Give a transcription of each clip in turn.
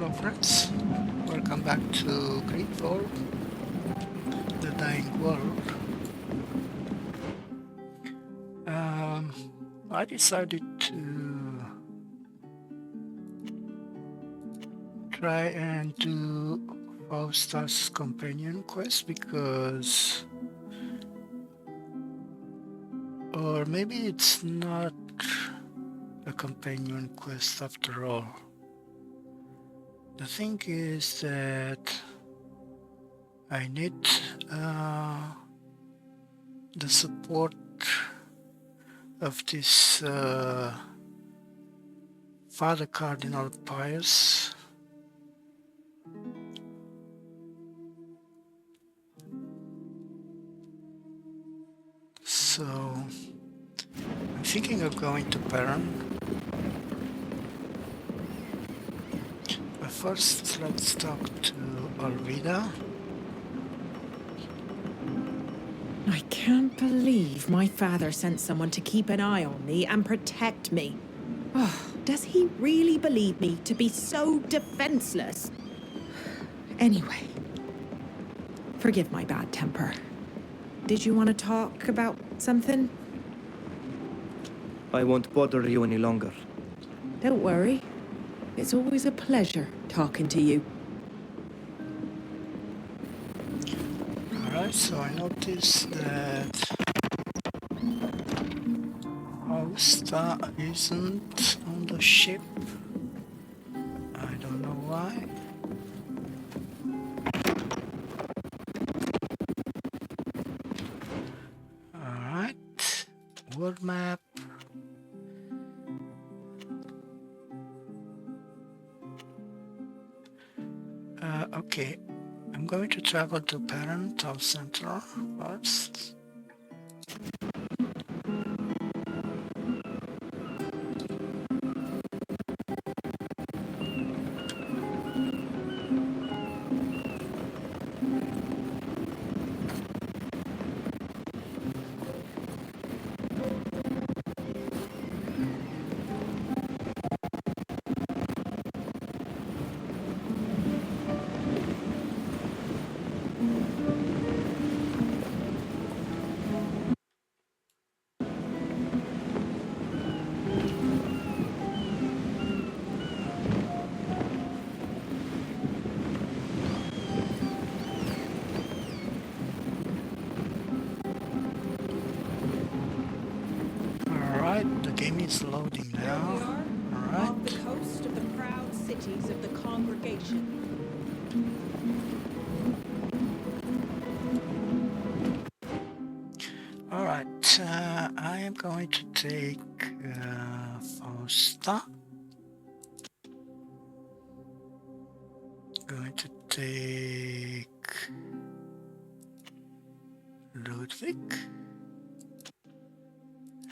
Hello friends, welcome back to GreedFall, the dying world. I decided to try and do Faustus companion quest because, or maybe it's not a companion quest after all. The thing is that I need the support of this Father Cardinal Pius. So I'm thinking of going to Perron. But first let's talk to Alvida. I can't believe my father sent someone to keep an eye on me and protect me. Oh, does he really believe me to be so defenseless? Anyway, forgive my bad temper. Did you want to talk about something? I won't bother you any longer. Don't worry. It's always a pleasure talking to you. Alright, so I noticed that Austa isn't on the ship. I don't know why. Alright, world map. Okay, I'm going to travel to Perron Town Center first. Alright, the game is loading now. Alright. Off the coast of the proud cities of the congregation. Alright, I am going to take Fausta. Going to take Ludwig.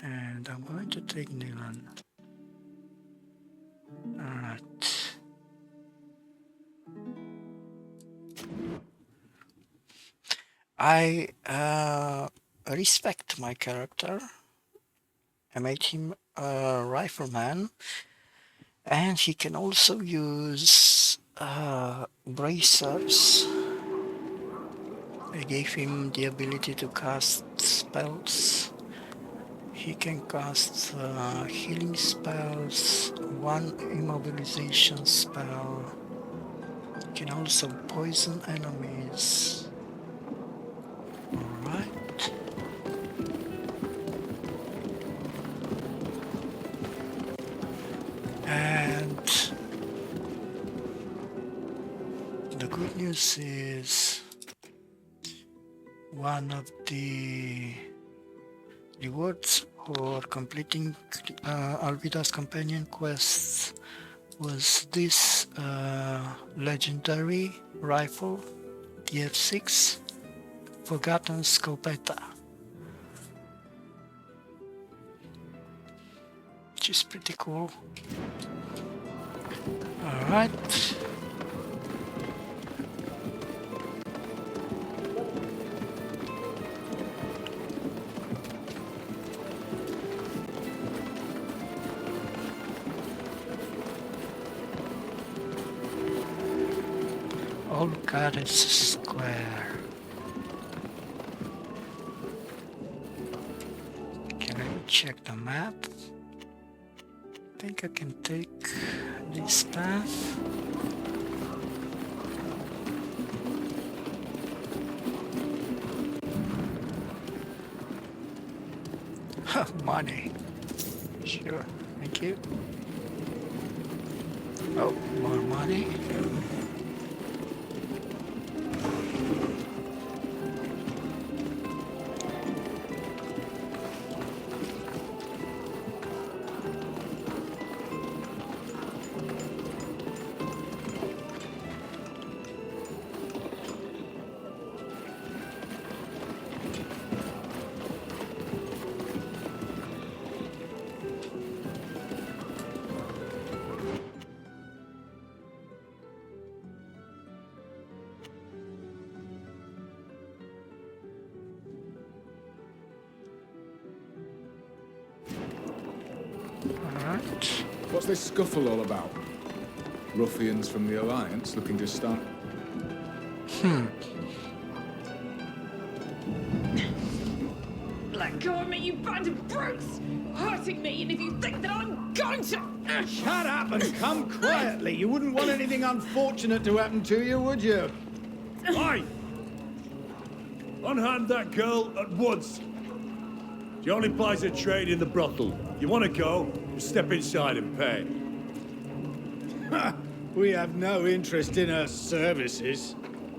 And I'm going to take Nilan. Alright. I respect my character. I made him a rifleman, and he can also use bracers. I gave him the ability to cast spells. He can cast healing spells, one immobilization spell. He can also poison enemies. Alright. And the good news is one of the rewards for completing Alvida's companion quests was this legendary rifle, tier 6, Forgotten Scopetta, which is pretty cool. Alright. all got is square. Can I check the map? I think I can take this path. Money. Sure, thank you. Oh, more money. Alright. What's this scuffle all about? Ruffians from the Alliance looking to start... Let go of me, you band of brutes! Hurting me, and if you think that I'm going to... Shut up and come quietly. You wouldn't want anything unfortunate to happen to you, would you? Aye! Unhand that girl at once. She only plies her trade in the brothel. You want to go? Just step inside and pay. We have no interest in her services.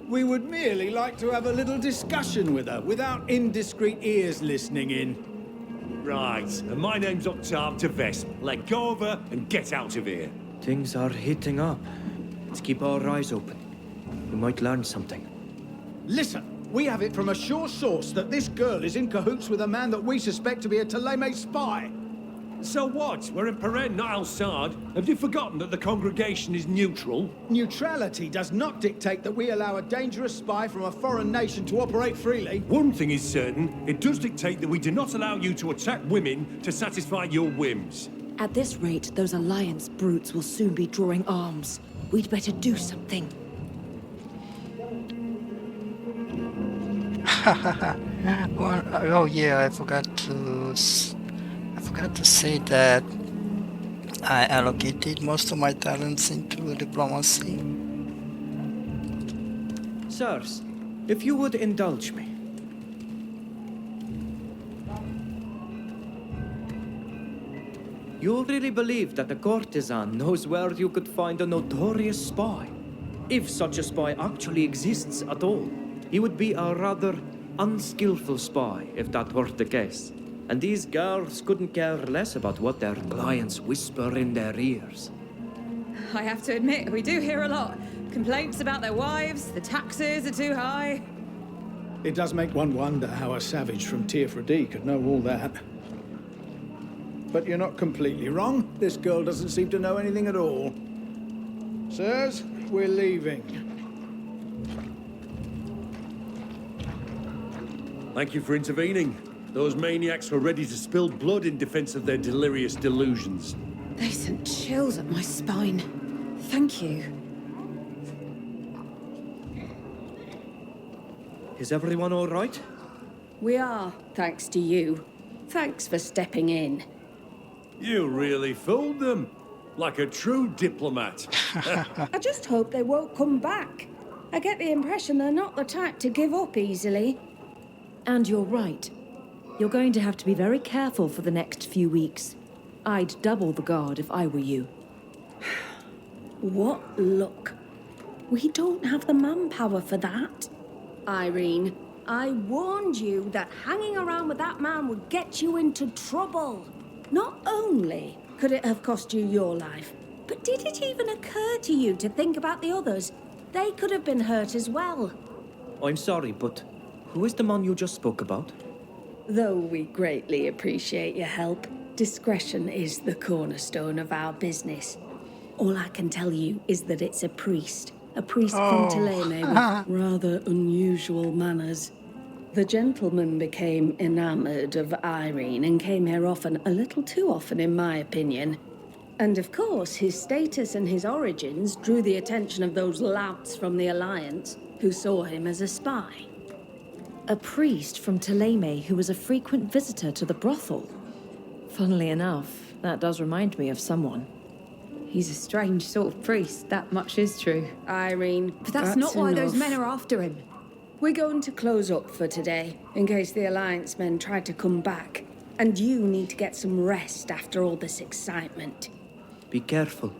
We would merely like to have a little discussion with her without indiscreet ears listening in. Right, and my name's Octave Tevez. Let go of her and get out of here. Things are heating up. Let's keep our eyes open. We might learn something. Listen, we have it from a sure source that this girl is in cahoots with a man that we suspect to be a Taleme spy. So what? We're in Peren, not Al-Sad. Have you forgotten that the congregation is neutral? Neutrality does not dictate that we allow a dangerous spy from a foreign nation to operate freely. One thing is certain, it does dictate that we do not allow you to attack women to satisfy your whims. At this rate, those Alliance brutes will soon be drawing arms. We'd better do something. Well, oh yeah, I forgot to say that I allocated most of my talents into diplomacy. Sirs, if you would indulge me. You really believe that the courtesan knows where you could find a notorious spy? If such a spy actually exists at all, he would be a rather unskillful spy if that were the case. And these girls couldn't care less about what their clients whisper in their ears. I have to admit, we do hear a lot. Complaints about their wives, the taxes are too high. It does make one wonder how a savage from Tier could know all that. But you're not completely wrong. This girl doesn't seem to know anything at all. Sirs, we're leaving. Thank you for intervening. Those maniacs were ready to spill blood in defense of their delirious delusions. They sent chills up my spine. Thank you. Is everyone all right? We are, thanks to you. Thanks for stepping in. You really fooled them. Like a true diplomat. I just hope they won't come back. I get the impression they're not the type to give up easily. And you're right. You're going to have to be very careful for the next few weeks. I'd double the guard if I were you. What luck. We don't have the manpower for that. Irene, I warned you that hanging around with that man would get you into trouble. Not only could it have cost you your life, but did it even occur to you to think about the others? They could have been hurt as well. I'm sorry, but who is the man you just spoke about? Though we greatly appreciate your help, discretion is the cornerstone of our business. All I can tell you is that it's a priest from Taleme with rather unusual manners. The gentleman became enamored of Irene and came here often, a little too often in my opinion. And of course, his status and his origins drew the attention of those louts from the Alliance who saw him as a spy. A priest from Teleme who was a frequent visitor to the brothel. Funnily enough, that does remind me of someone. He's a strange sort of priest, that much is true. Irene, But that's not why those men are after him. We're going to close up for today, in case the Alliance men try to come back. And you need to get some rest after all this excitement. Be careful.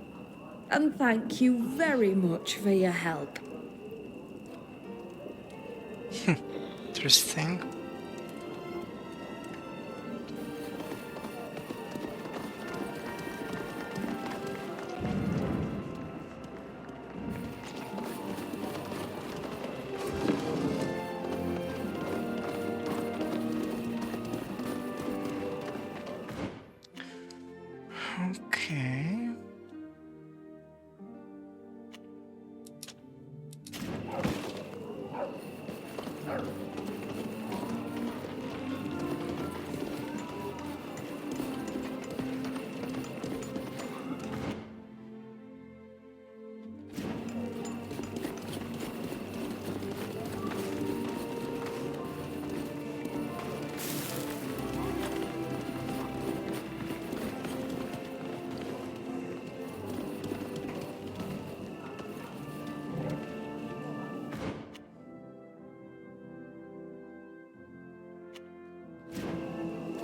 And thank you very much for your help. Interesting. Okay.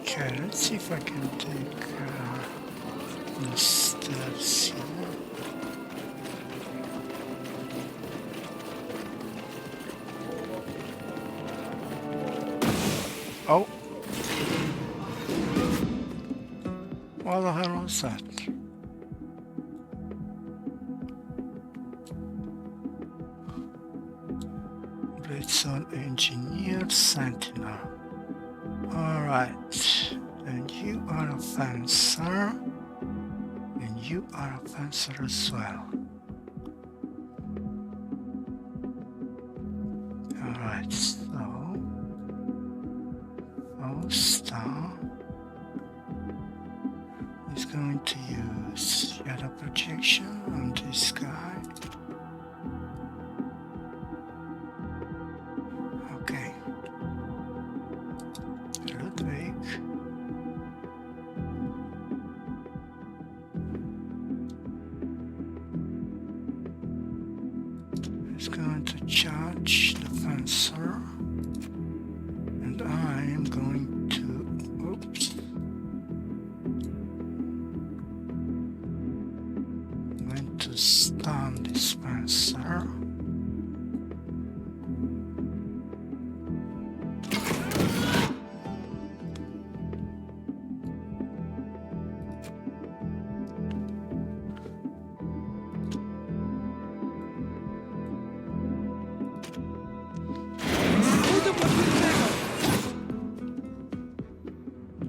Okay, let's see if I can take the steps here. Oh! What the hell was that? Blitzel Engineer Sentinel. Alright, and you are a fencer, and you are a fencer as well. Alright, so Star is going to use shadow projection on this guy. Okay. Ludwig. Is going to charge the fencer, and I am going to, oops, I'm going to stun this fencer.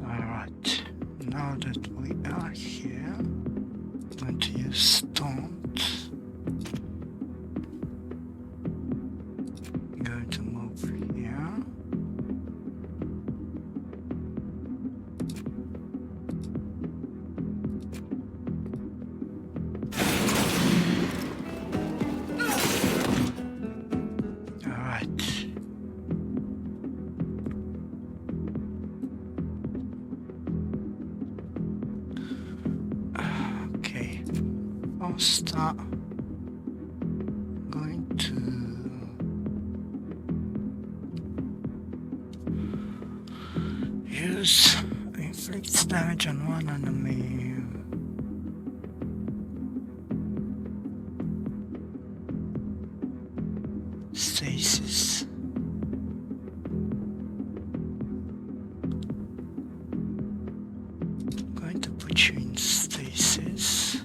Alright, now that we are here, I'm going to use Taunt. I'm going to move here. Alright. Okay, I'll start going to use inflicts damage on one enemy. Stasis. I'm going to put you in stasis.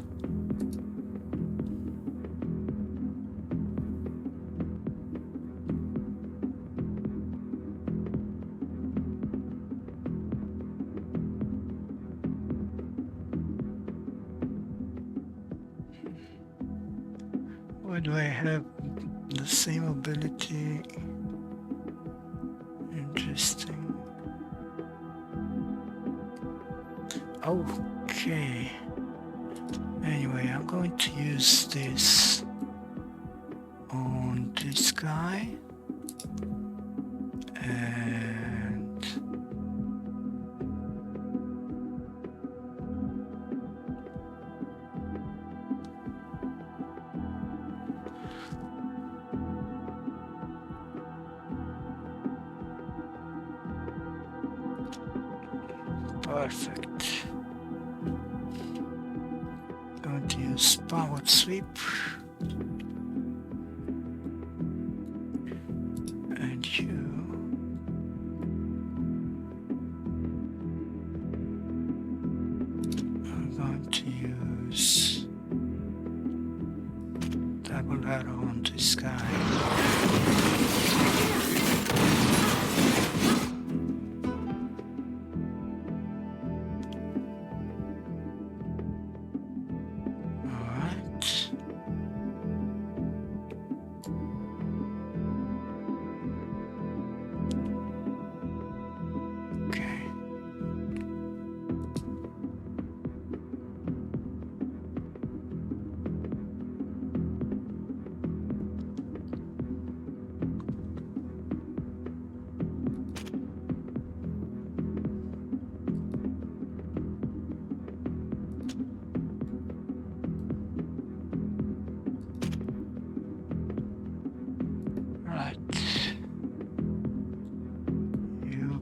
Why do I have the same ability? Interesting. Okay. Anyway, I'm going to use this on this guy. And perfect. Going to use powered sweep. And you are going to use double arrow on this guy.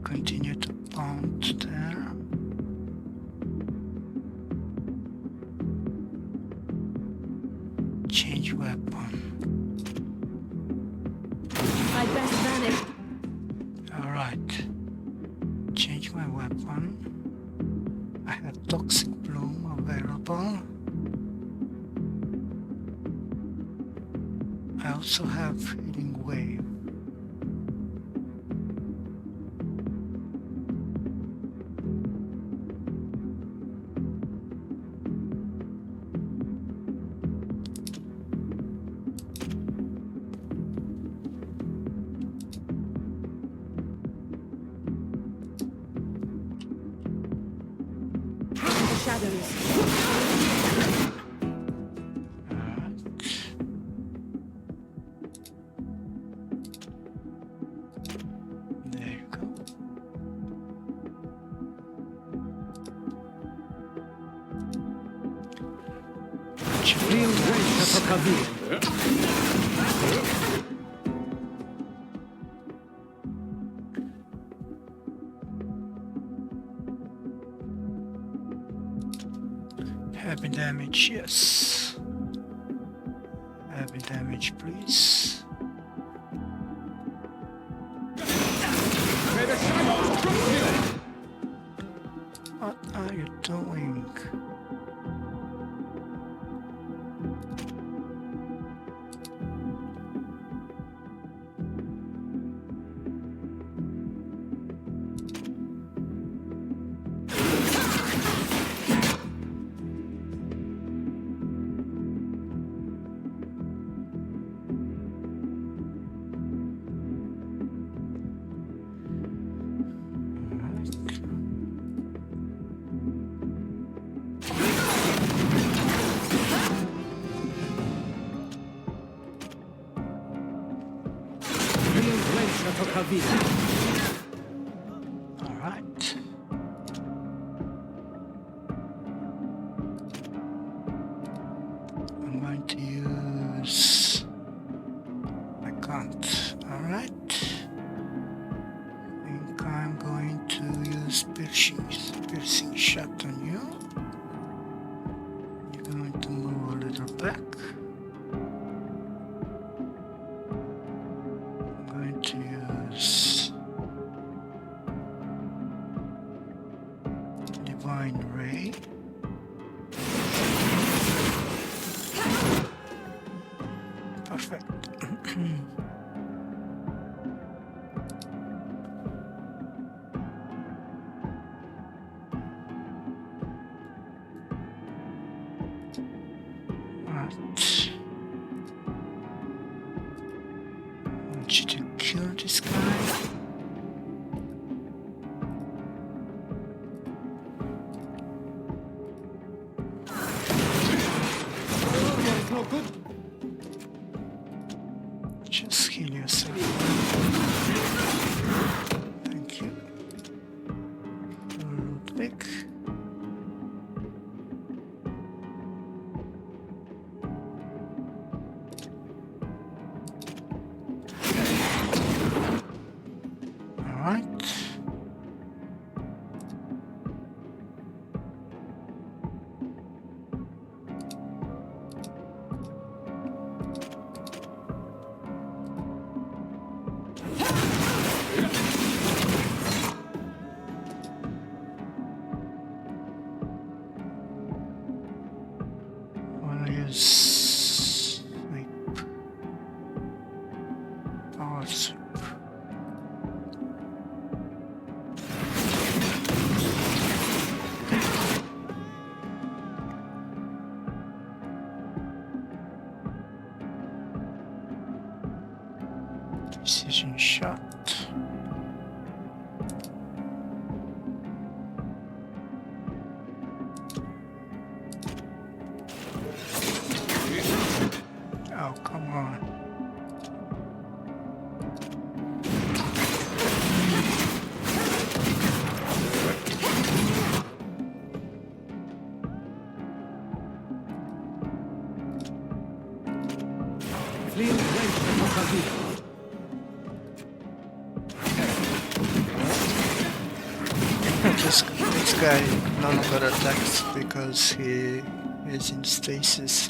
Continue to pound there. Change weapon. I best vanish. Alright. Change my weapon. I have Toxic Bloom available. I also have Healing Wave. There you go. Heavy damage, yes. Heavy damage, please. What are you doing? Alright. I'm going to use... I can't. Alright. I think I'm going to use piercing shot on you. You're going to move a little back. I'm going to use Divine Ray. Perfect. Right. I want you to kill this guy. Just heal yourself. Thank you. Ludwig. Alright. Wanna use sweep. Power sweep. Precision shot. Oh, come on. Fleeing range of Mokazir. This guy no longer attacks because he is in stasis.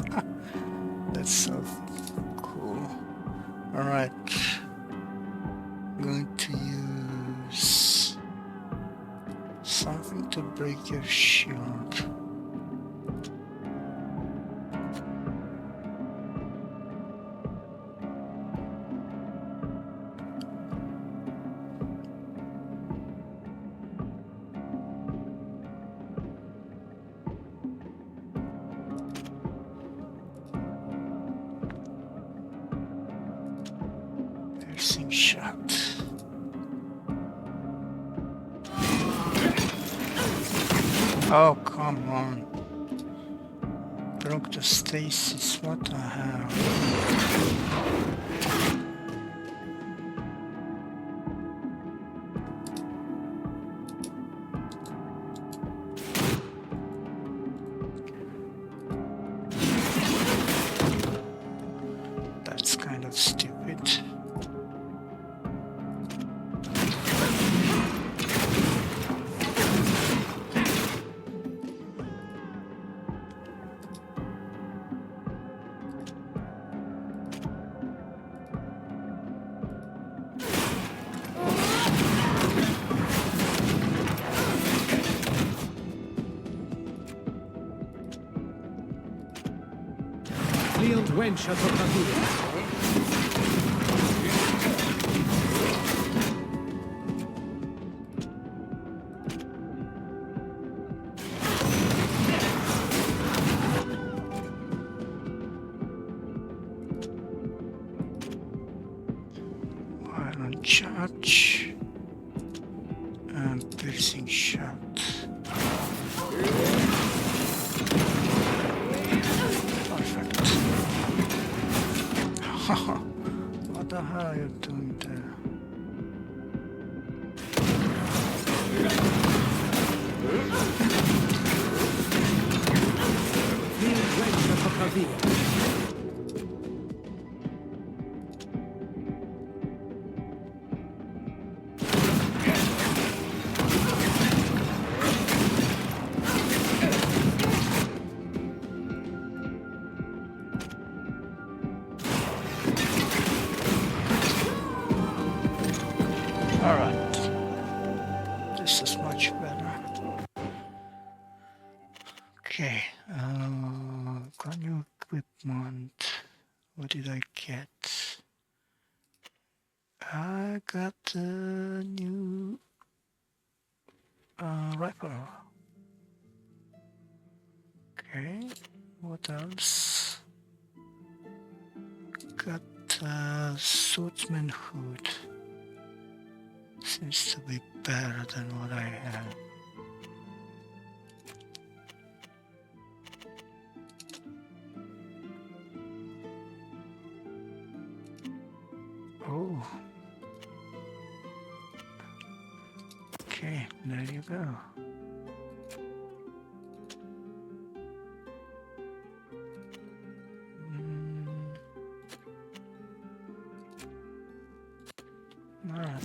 That's so cool. Alright. I'm going to use something to break your shield. Piercing shot. Oh, come on. Broke the stasis, what the hell? That's kind of stupid. Fleeing wench of Mokazir. Violent charge and piercing shot. Perfect. What the hell are you doing there? Fleeing wench of Mokazir. Alright. This is much better. Okay. Got new equipment. What did I get? I got a new rifle. Okay. What else? Got a swordsman hood. Seems to be better than what I had. Oh. Okay, there you go. All right.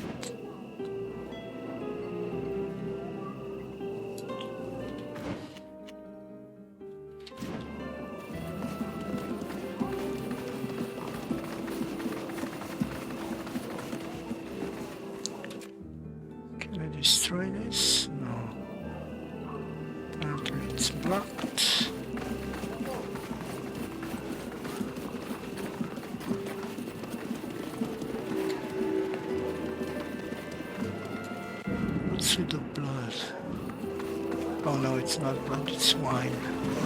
Can I destroy this? No. Okay, it's blocked. What's with the blood? Oh no, it's not blood, it's wine.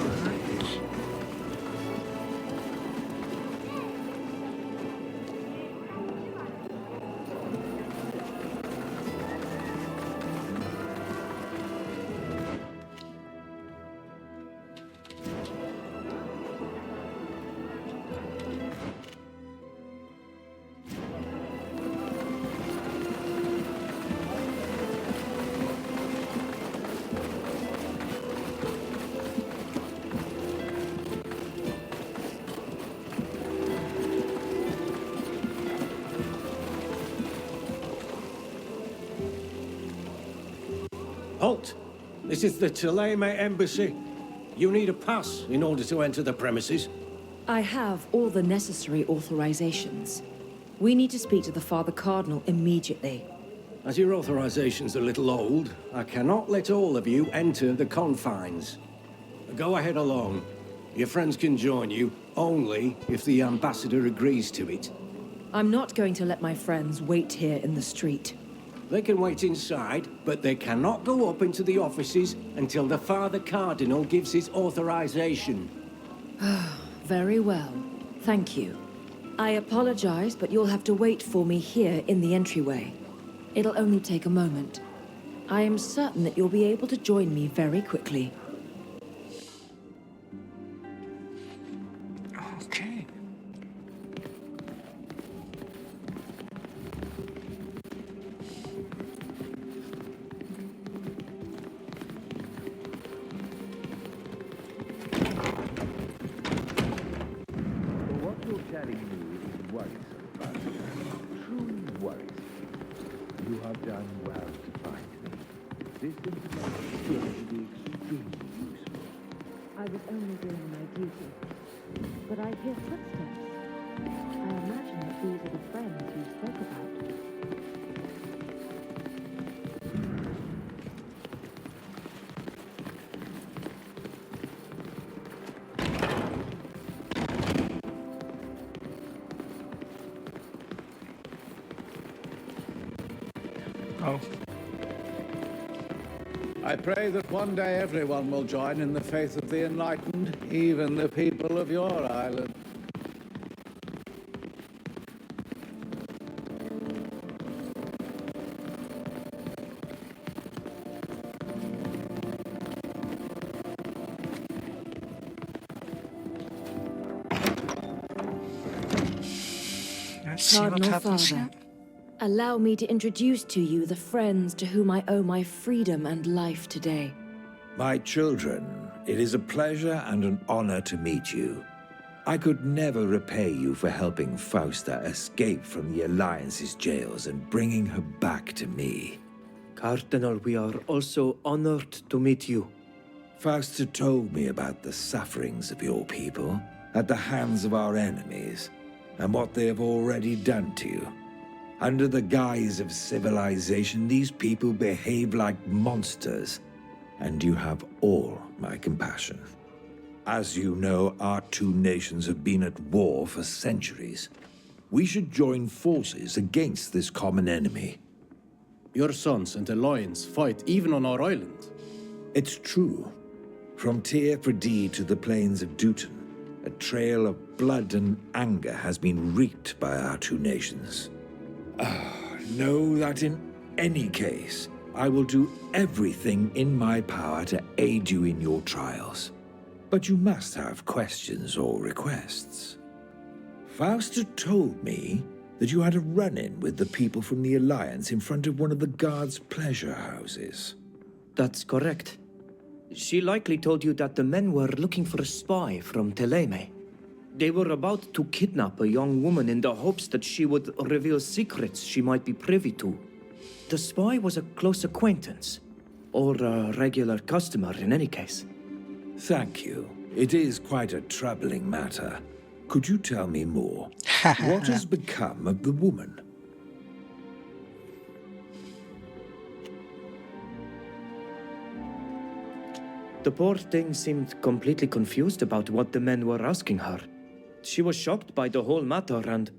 Alright. Halt! This is the Thélème embassy. You need a pass in order to enter the premises. I have all the necessary authorizations. We need to speak to the Father Cardinal immediately. As your authorization's a little old, I cannot let all of you enter the confines. Go ahead alone. Your friends can join you, only if the ambassador agrees to it. I'm not going to let my friends wait here in the street. They can wait inside, but they cannot go up into the offices until the Father Cardinal gives his authorization. Very well. Thank you. I apologize, but you'll have to wait for me here in the entryway. It'll only take a moment. I am certain that you'll be able to join me very quickly. Okay. What you're telling me is worrisome, Master. Truly worrisome. You have done well to find me. This information is going to be extremely useful. I was only doing my duty. But I hear footsteps. I imagine that these are the friends you spoke about. Oh, I pray that one day everyone will join in the faith of the enlightened, even the people of your island. let's see what Cardinal happens Father, here. allow me to introduce to you the friends to whom I owe my freedom and life today. My children, it is a pleasure and an honor to meet you. I could never repay you for helping Fausta escape from the Alliance's jails and bringing her back to me. Cardinal, we are also honored to meet you. Fausta told me about the sufferings of your people at the hands of our enemies, and what they have already done to you. Under the guise of civilization, these people behave like monsters, and you have all my compassion. As you know, our two nations have been at war for centuries. We should join forces against this common enemy. Your sons and Alliance fight even on our island. It's true. From Tyr Pradee to the plains of Duton, a trail of blood and anger has been wreaked by our two nations. Know that in any case, I will do everything in my power to aid you in your trials. But you must have questions or requests. Fausta told me that you had a run-in with the people from the Alliance in front of one of the guards' pleasure houses. That's correct. She likely told you that the men were looking for a spy from Teleme. They were about to kidnap a young woman in the hopes that she would reveal secrets she might be privy to. The spy was a close acquaintance, or a regular customer in any case. Thank you. It is quite a troubling matter. Could you tell me more? What has become of the woman? The poor thing seemed completely confused about what the men were asking her. She was shocked by the whole matter, and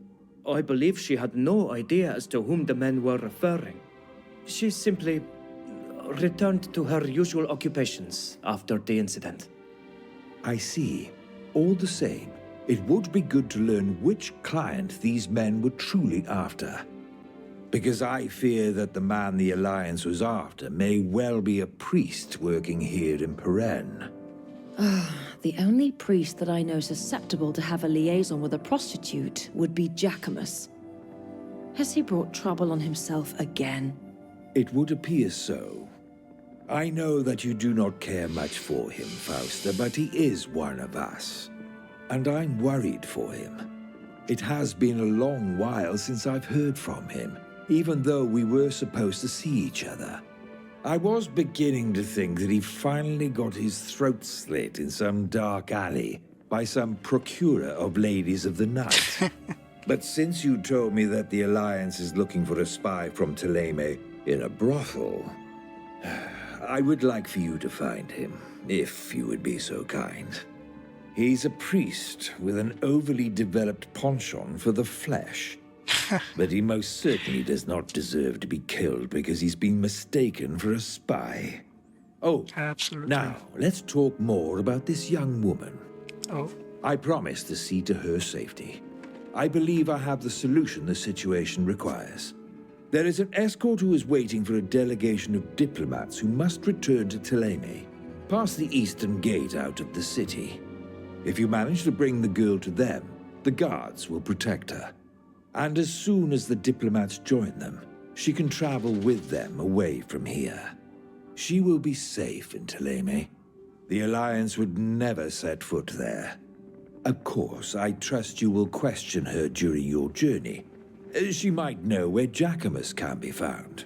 I believe she had no idea as to whom the men were referring. She simply returned to her usual occupations after the incident. I see. All the same, it would be good to learn which client these men were truly after. Because I fear that the man the Alliance was after may well be a priest working here in Peren. The only priest that I know susceptible to have a liaison with a prostitute would be Jacquemus. Has he brought trouble on himself again? It would appear so. I know that you do not care much for him, Fausta, but he is one of us. And I'm worried for him. It has been a long while since I've heard from him, even though we were supposed to see each other. I was beginning to think that he finally got his throat slit in some dark alley by some procurer of ladies of the night. But since you told me that the Alliance is looking for a spy from Teleme in a brothel, I would like for you to find him, if you would be so kind. He's a priest with an overly developed penchant for the flesh. But he most certainly does not deserve to be killed because he's been mistaken for a spy. Oh, Absolutely. now let's talk more about this young woman. Oh. I promise to see to her safety. I believe I have the solution the situation requires. There is an escort who is waiting for a delegation of diplomats who must return to Teleme, past the eastern gate out of the city. If you manage to bring the girl to them, the guards will protect her. And as soon as the diplomats join them, she can travel with them away from here. She will be safe in Teleme. The Alliance would never set foot there. Of course, I trust you will question her during your journey. She might know where Jacquemus can be found.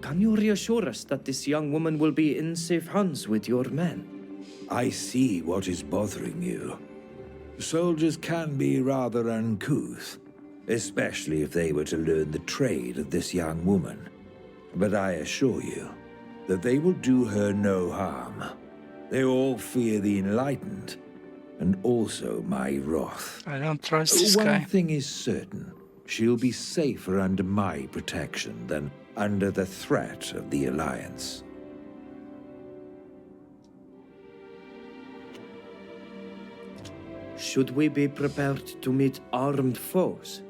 Can you reassure us that this young woman will be in safe hands with your men? I see what is bothering you. Soldiers can be rather uncouth, especially if they were to learn the trade of this young woman. But I assure you that they will do her no harm. They all fear the enlightened, and also my wrath. I don't trust this One guy. thing is certain. She'll be safer under my protection than under the threat of the Alliance. Should we be prepared to meet armed foes?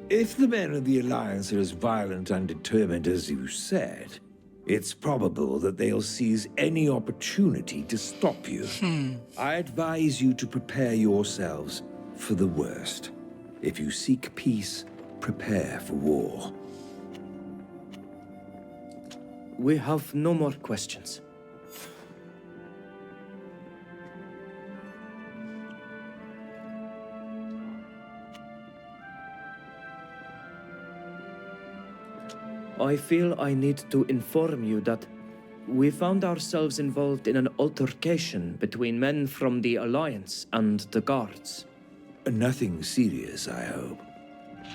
If the men of the Alliance are as violent and determined as you said, it's probable that they'll seize any opportunity to stop you. I advise you to prepare yourselves for the worst. If you seek peace, prepare for war. We have no more questions. I feel I need to inform you that we found ourselves involved in an altercation between men from the Alliance and the guards. Nothing serious, I hope.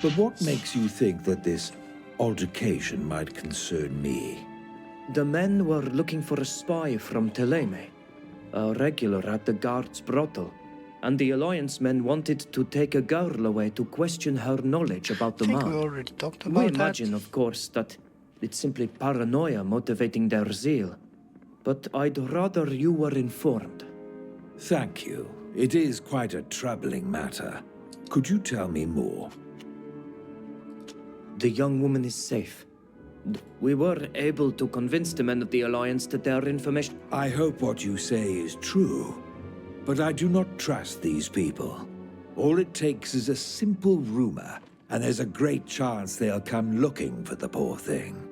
But what makes you think that this altercation might concern me? The men were looking for a spy from Teleme, a regular at the guards' brothel, and the Alliance men wanted to take a girl away to question her knowledge about the I think man. we already talked We about that. imagine, of course, that it's simply paranoia motivating their zeal. But I'd rather you were informed. Thank you. It is quite a troubling matter. Could you tell me more? The young woman is safe. We were able to convince the men of the Alliance that their information... I hope what you say is true. but I do not trust these people. All it takes is a simple rumor, and there's a great chance they'll come looking for the poor thing.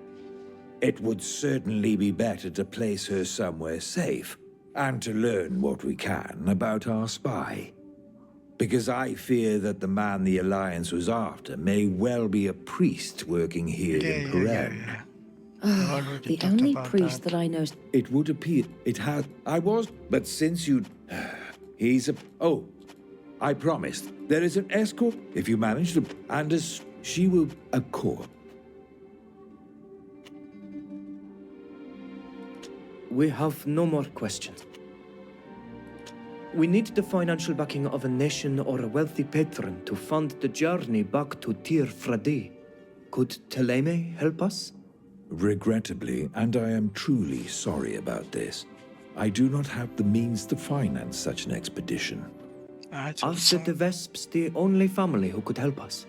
It would certainly be better to place her somewhere safe, and to learn what we can about our spy. Because I fear that the man the Alliance was after may well be a priest working here in Peren. The only priest that I know... It would appear it has... I was... But since you... He's a... Oh, I promised. There is an escort if you manage to... And as she will... A court. We have no more questions. We need the financial backing of a nation or a wealthy patron to fund the journey back to Tir Fradi. Could Teleme help us? Regrettably, and I am truly sorry about this, I do not have the means to finance such an expedition. Are the Vesps the only family who could help us?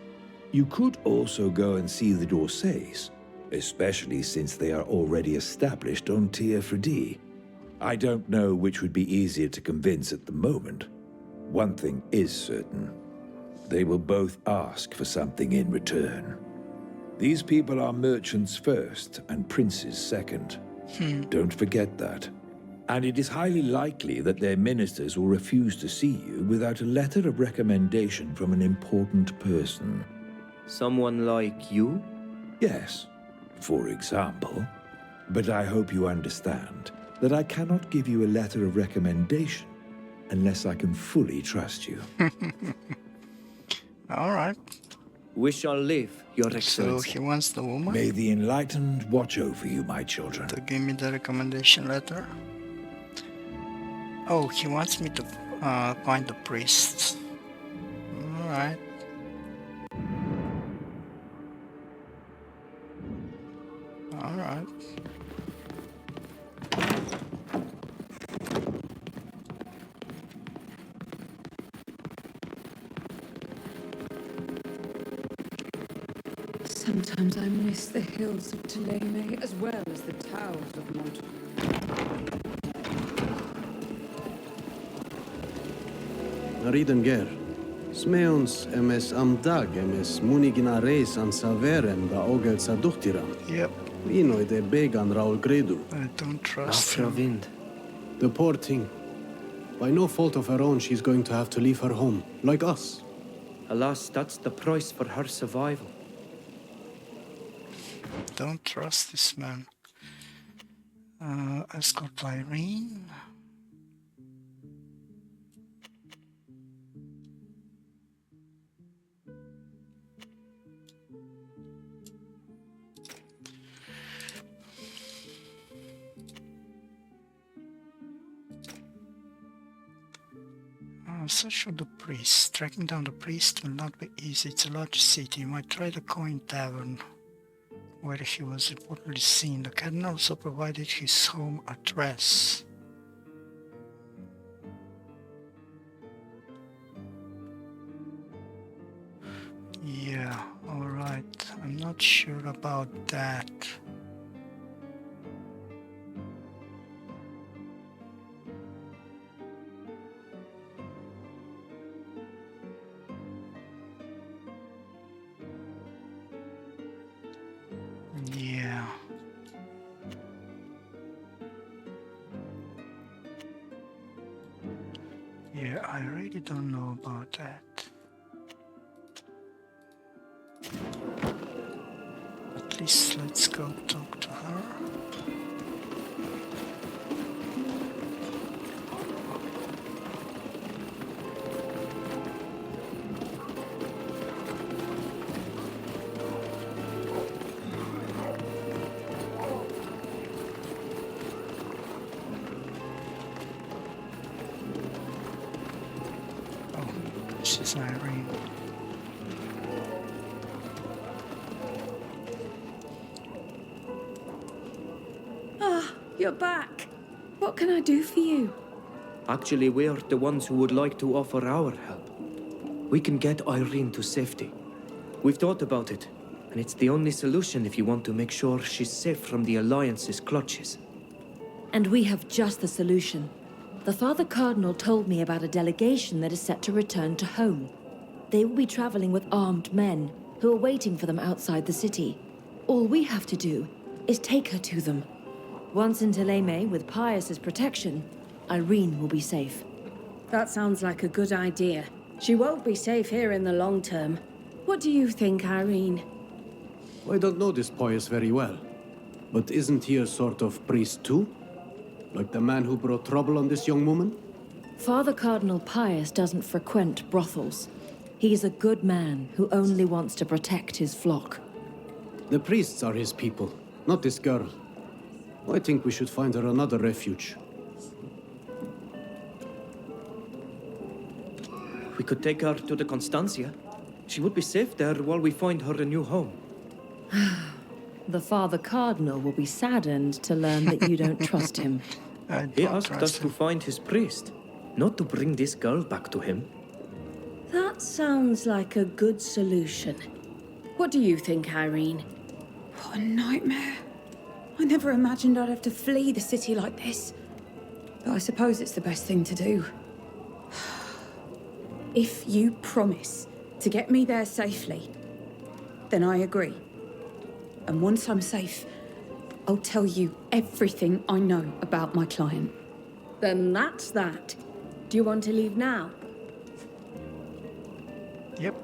You could also go and see the Dorsays, especially since they are already established on Tir Fradi. I don't know which would be easier to convince at the moment. One thing is certain. They will both ask for something in return. These people are merchants first and princes second. Don't forget that. And it is highly likely that their ministers will refuse to see you without a letter of recommendation from an important person. Someone like you? Yes, for example. But I hope you understand that I cannot give you a letter of recommendation unless I can fully trust you. All right. We shall leave, Your So Excellency. he wants the woman May the enlightened watch over you, my children. to give me the recommendation letter. Oh, he wants me to find the priest. All right. All right. Sometimes I miss the hills of Teleme as well as the towers of Mont. Riden ger. Smeons emes amdag emes munigina reis an saverem da ogel saduchtiram. Yep. Inoi de began raul gredu. I don't trust Afra him. wind. The poor thing. By no fault of her own, she's going to have to leave her home, like us. Alas, that's the price for her survival. Don't trust this man. Escort Irene. Search for the priest. Tracking down the priest will not be easy. It's a large city. You might try the Coin Tavern, where he was reportedly seen. The Cardinal also provided his home address. Yeah, alright. I'm not sure about that. Yeah. Yeah, I really don't know about that. At least let's go talk to her. This is Irene. Ah, you're back. What can I do for you? Actually, we're the ones who would like to offer our help. We can get Irene to safety. We've thought about it, and it's the only solution if you want to make sure she's safe from the Alliance's clutches. And we have just the solution. The Father Cardinal told me about a delegation that is set to return to home. They will be traveling with armed men who are waiting for them outside the city. All we have to do is take her to them. Once in Thélème with Pius's protection, Irene will be safe. That sounds like a good idea. She won't be safe here in the long term. What do you think, Irene? I don't know this Pius very well, but isn't he a sort of priest too? Like the man who brought trouble on this young woman? Father Cardinal Pius doesn't frequent brothels. He's a good man who only wants to protect his flock. The priests are his people, not this girl. I think we should find her another refuge. We could take her to the Constancia. She would be safe there while we find her a new home. The Father Cardinal will be saddened to learn that you don't trust him. He asked us to find his priest, not to bring this girl back to him. That sounds like a good solution. What do you think, Irene? What a nightmare. I never imagined I'd have to flee the city like this. But I suppose it's the best thing to do. If you promise to get me there safely, then I agree. And once I'm safe, I'll tell you everything I know about my client. Then that's that. Do you want to leave now? Yep.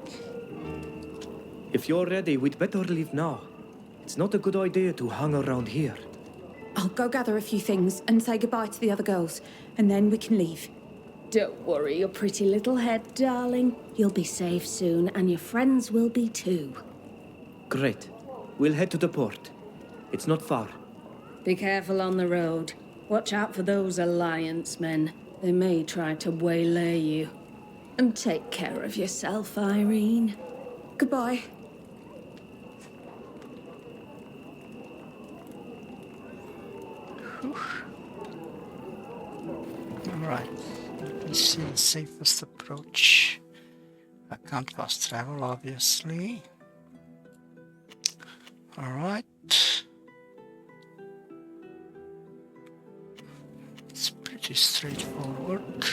If you're ready, we'd better leave now. It's not a good idea to hang around here. I'll go gather a few things and say goodbye to the other girls, and then we can leave. Don't worry your pretty little head, darling. You'll be safe soon, and your friends will be too. Great. We'll head to the port. It's not far. Be careful on the road. Watch out for those Alliance men. They may try to waylay you. And take care of yourself, Irene. Goodbye. Alright. Let's see the safest approach. I can't fast travel, obviously. Alright. It's pretty straightforward.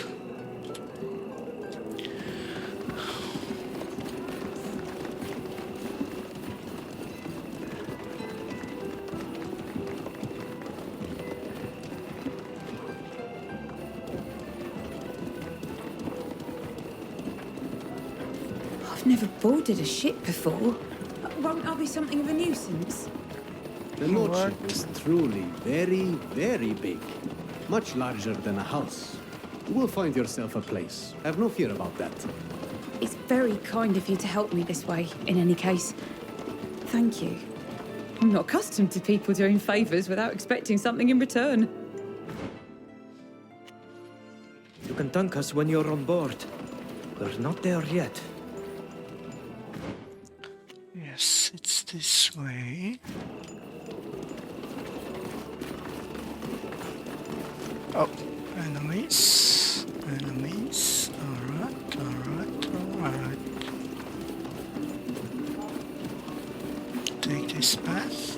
I've never boarded a ship before. Won't I be something of a nuisance? The lordship is truly very, very big. Much larger than a house. You will find yourself a place. Have no fear about that. It's very kind of you to help me this way, in any case. Thank you. I'm not accustomed to people doing favors without expecting something in return. You can thank us when you're on board. We're not there yet. Yes, it's this way. Oh, enemies. Enemies. Alright, alright, alright. Take this path.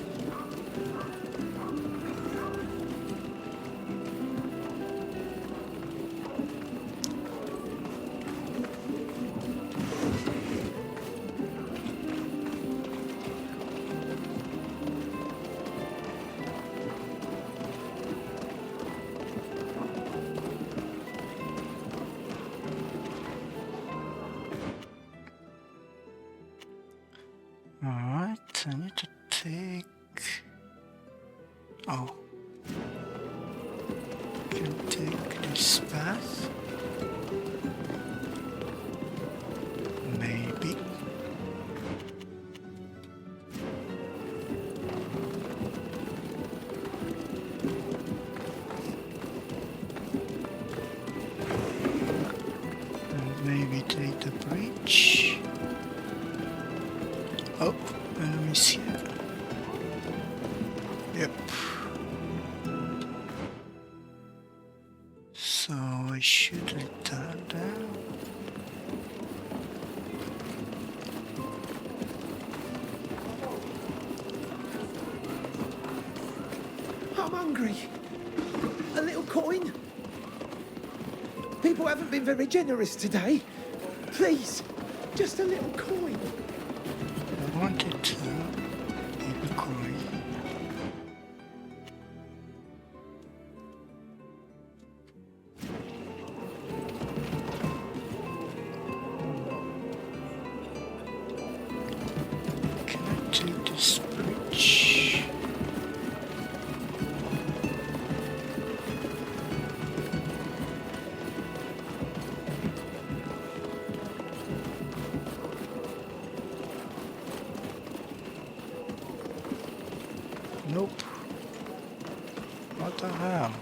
Alright, I need to take... Oh. Can take this path. Maybe. And maybe take the bridge. Oh, enemies here. Yep. So I should return down. I'm hungry. A little coin? haven't been very generous today. Please, just a little coin. I wanted to keep a coin. Can I take this bridge? Nope. What the hell?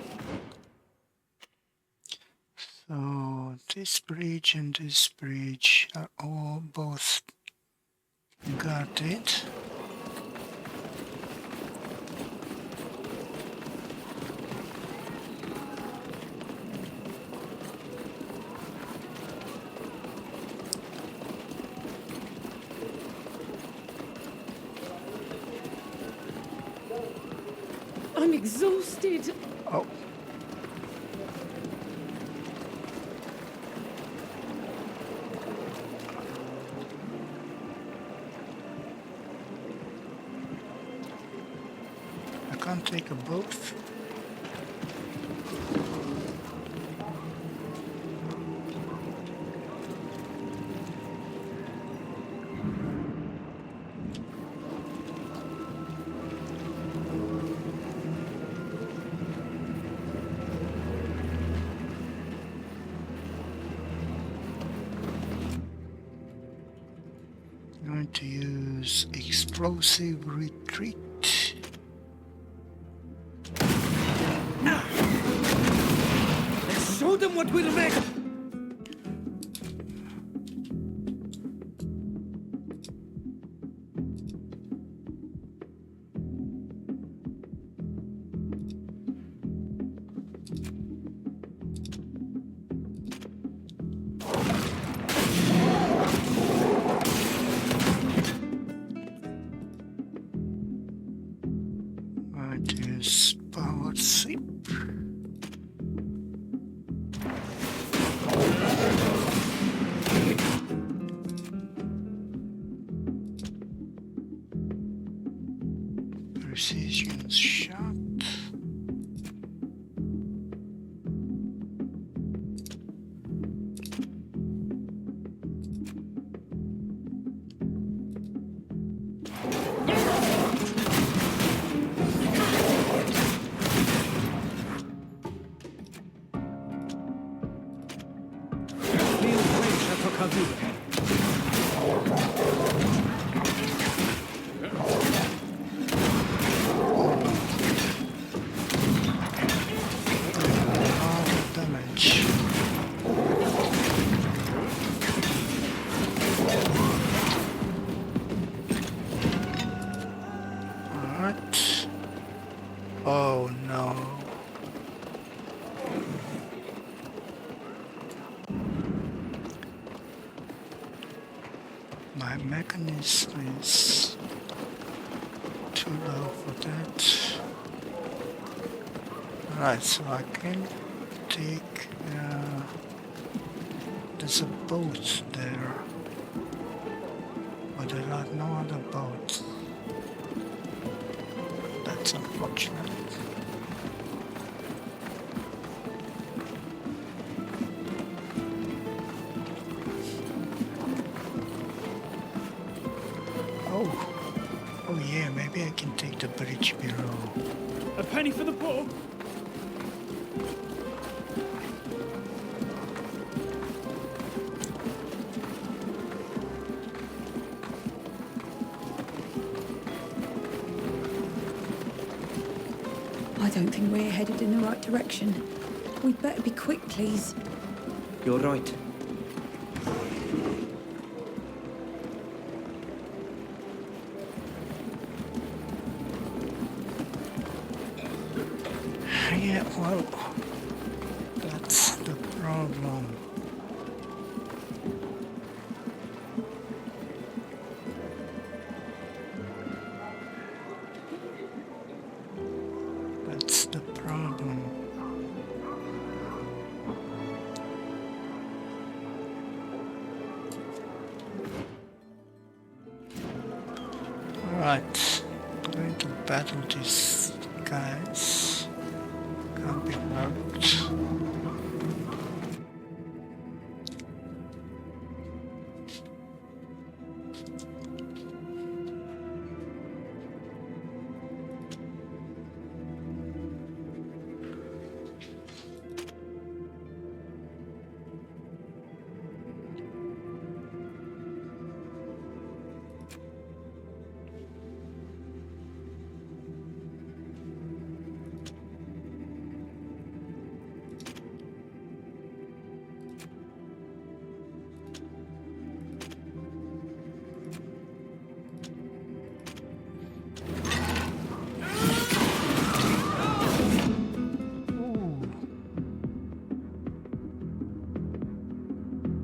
So this bridge and this bridge are all both guarded. I'm exhausted. Oh. I can't take a both. Going to use explosive retreat. Let's show them what we're made of. Going to use power sweep. Precision shot. Damage. Alright. Oh no. My mechanism is too low for that. Alright, so I can take, there's a boat there, but there are no other boats. That's unfortunate. Oh yeah, maybe I can take the bridge below. A penny for the poor. I don't think we're headed in the right direction. We'd better be quick, please. You're right. Yeah, well, that's the problem. That's the problem. Alright, going to battle these guys. Can't be rogued.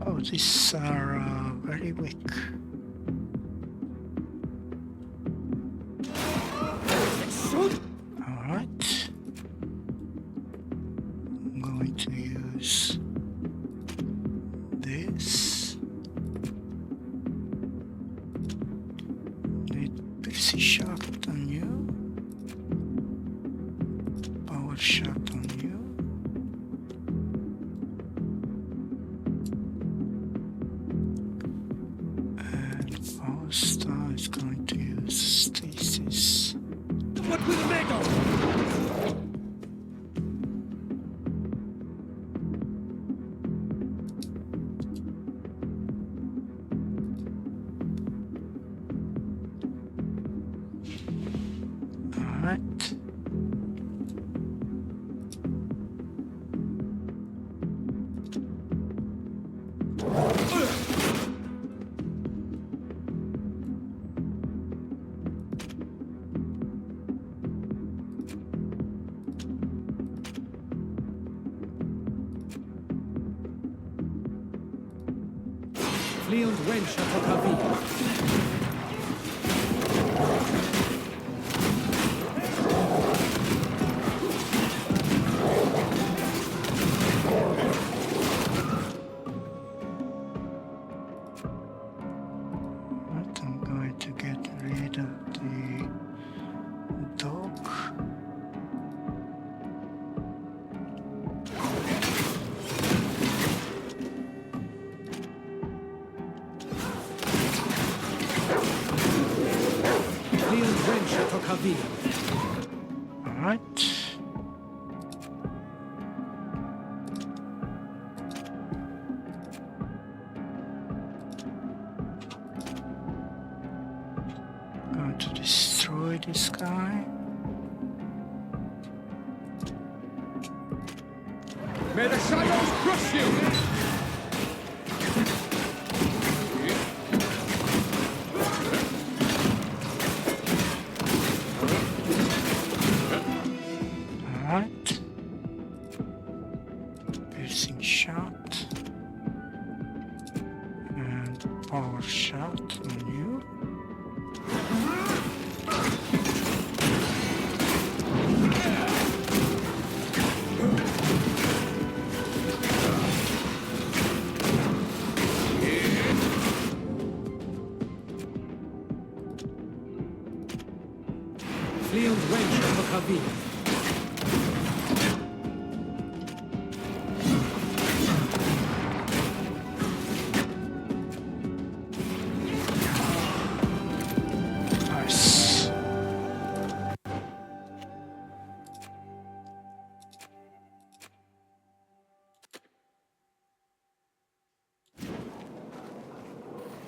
Oh, these are very weak. Alright. I'm going to use this. Need piercing shot on you. Power shot on you. Star is going to use stasis. What will the make of? All right. Flee und wensch at Right, I'm going to get rid of the dog. Flee und wensch at All right. Going to destroy this guy. May the shadows crush you! Alright. Piercing shot. And power shot on you. Flee und wensch at Nice.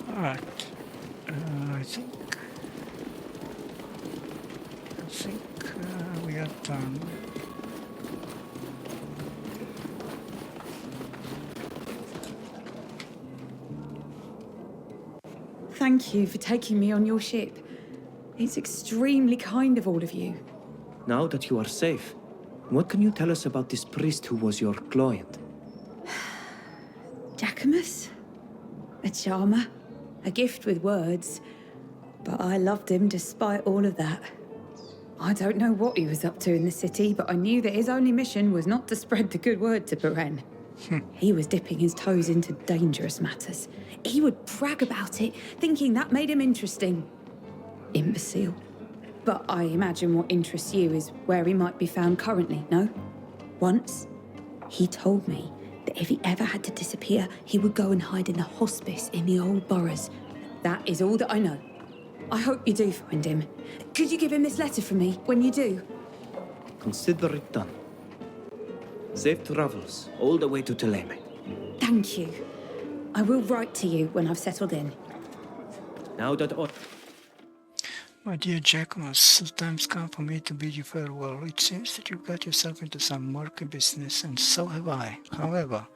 Alright. I think we are done. Thank you for taking me on your ship. It's extremely kind of all of you. Now that you are safe, what can you tell us about this priest who was your client? Jacquemus? A charmer. A gift with words. But I loved him despite all of that. I don't know what he was up to in the city, but I knew that his only mission was not to spread the good word to Beren. He was dipping his toes into dangerous matters. He would brag about it, thinking that made him interesting. Imbecile. But I imagine what interests you is where he might be found currently, no? Once, he told me that if he ever had to disappear, he would go and hide in the hospice in the old boroughs. That is all that I know. I hope you do find him. Could you give him this letter from me when you do? Consider it done. Safe travels all the way to Teleme. Thank you. I will write to you when I've settled in. Now that My dear Jacquemus, the time's come for me to bid you farewell. It seems that you got yourself into some murky business, and so have I. However,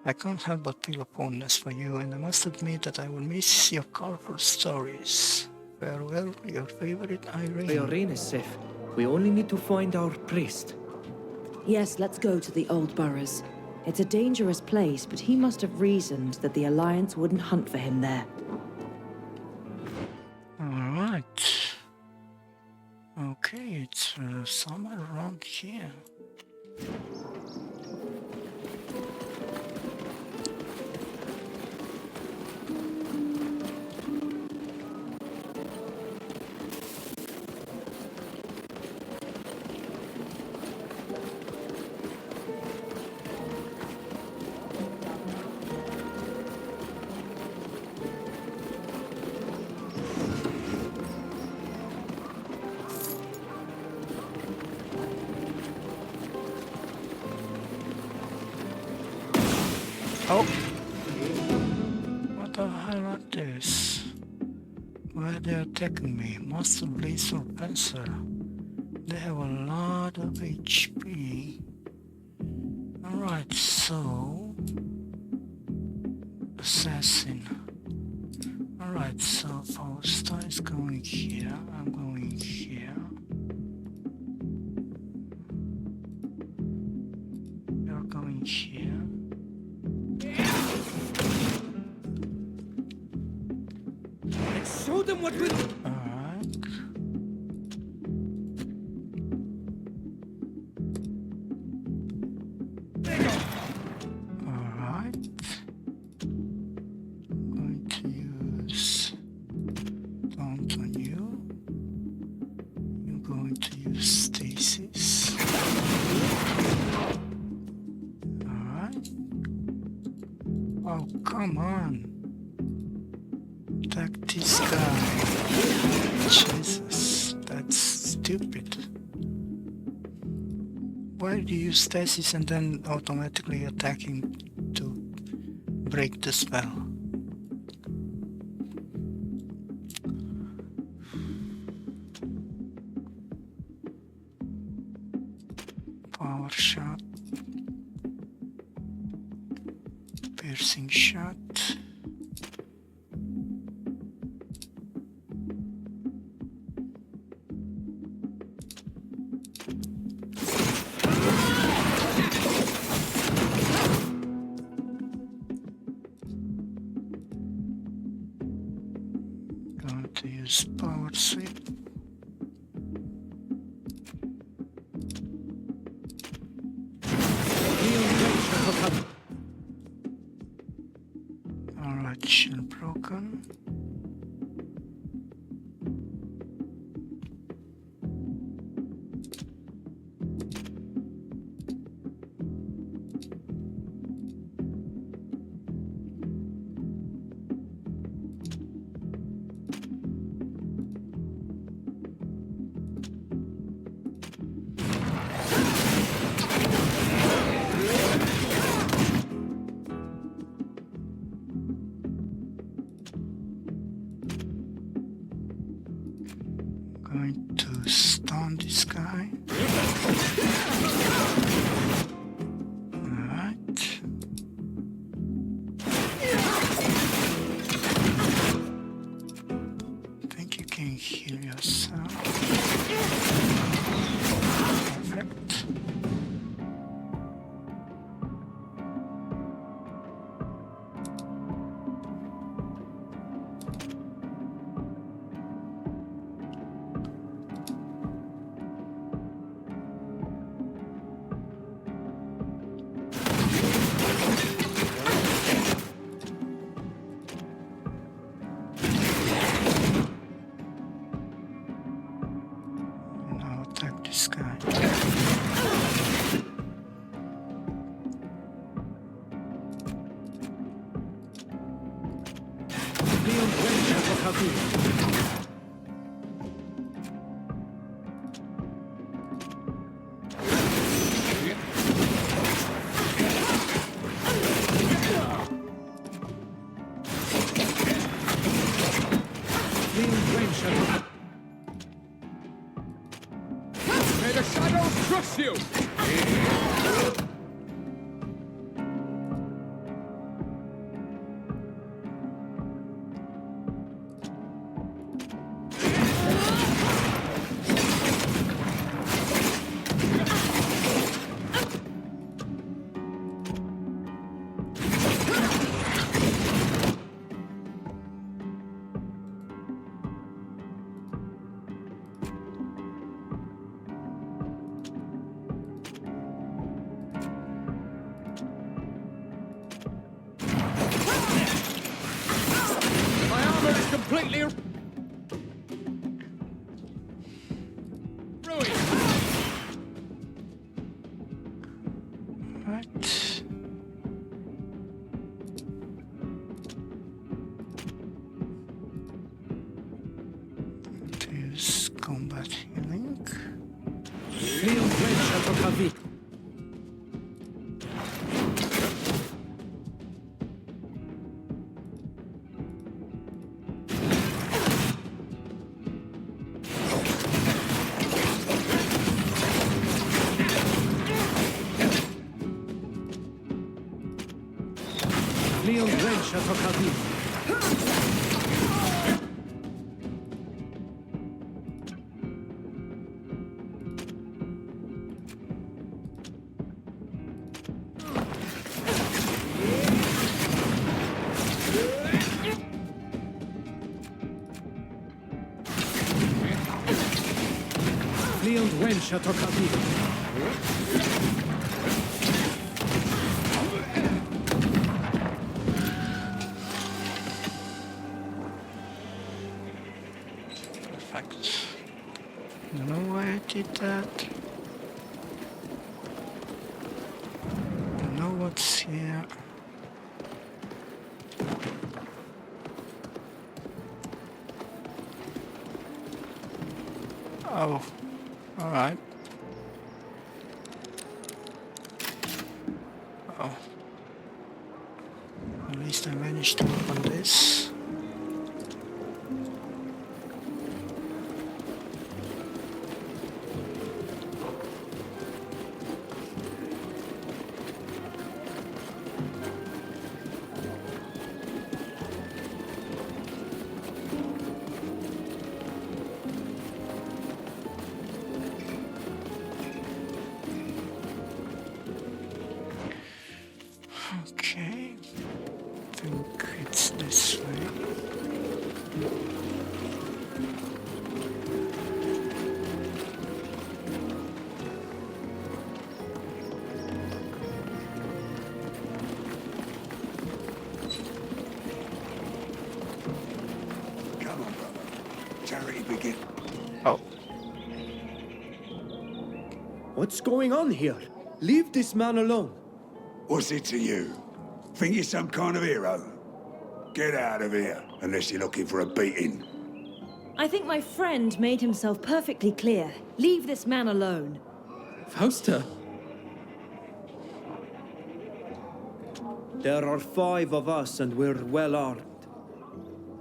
I can't help but feel a fondness for you, and I must admit that I will miss your colorful stories. Farewell, your favorite Irene. Irene is safe. We only need to find our priest. Yes, let's go to the old boroughs. It's a dangerous place, but he must have reasoned that the Alliance wouldn't hunt for him there. Alright. Okay, it's somewhere around here. Oh! What the hell are this? Why are they attacking me? Master Blades or Panzer? They have a lot of HP. Alright, so... Assassin. Alright, so Fausta is going here, I'm going here. You're going here. Show them what we... Alright. Alright. I'm going to use Taunt on you. You're going to use Stasis. Alright. Oh, come on. Attack this guy. Jesus, that's stupid. Why do you use stasis and then automatically attacking to break the spell? Power shot. Piercing shot. Going to use power sweep. Alright, shield broken. Going to stun this guy. Alright. Think you can heal yourself. Perfect. May the shadows trust you! Completely ruined. Right. Use combat healing. Perfect. Don't know why I did that. Don't know what's here. Oh, alright. Oh. At least I managed to open this. Okay, I think it's this way. Come on, brother. Charity begin. Oh. What's going on here? Leave this man alone. What's it to you? Think you're some kind of hero? Get out of here, unless you're looking for a beating. I think my friend made himself perfectly clear. Leave this man alone. Fausta? There are 5 of us and we're well armed.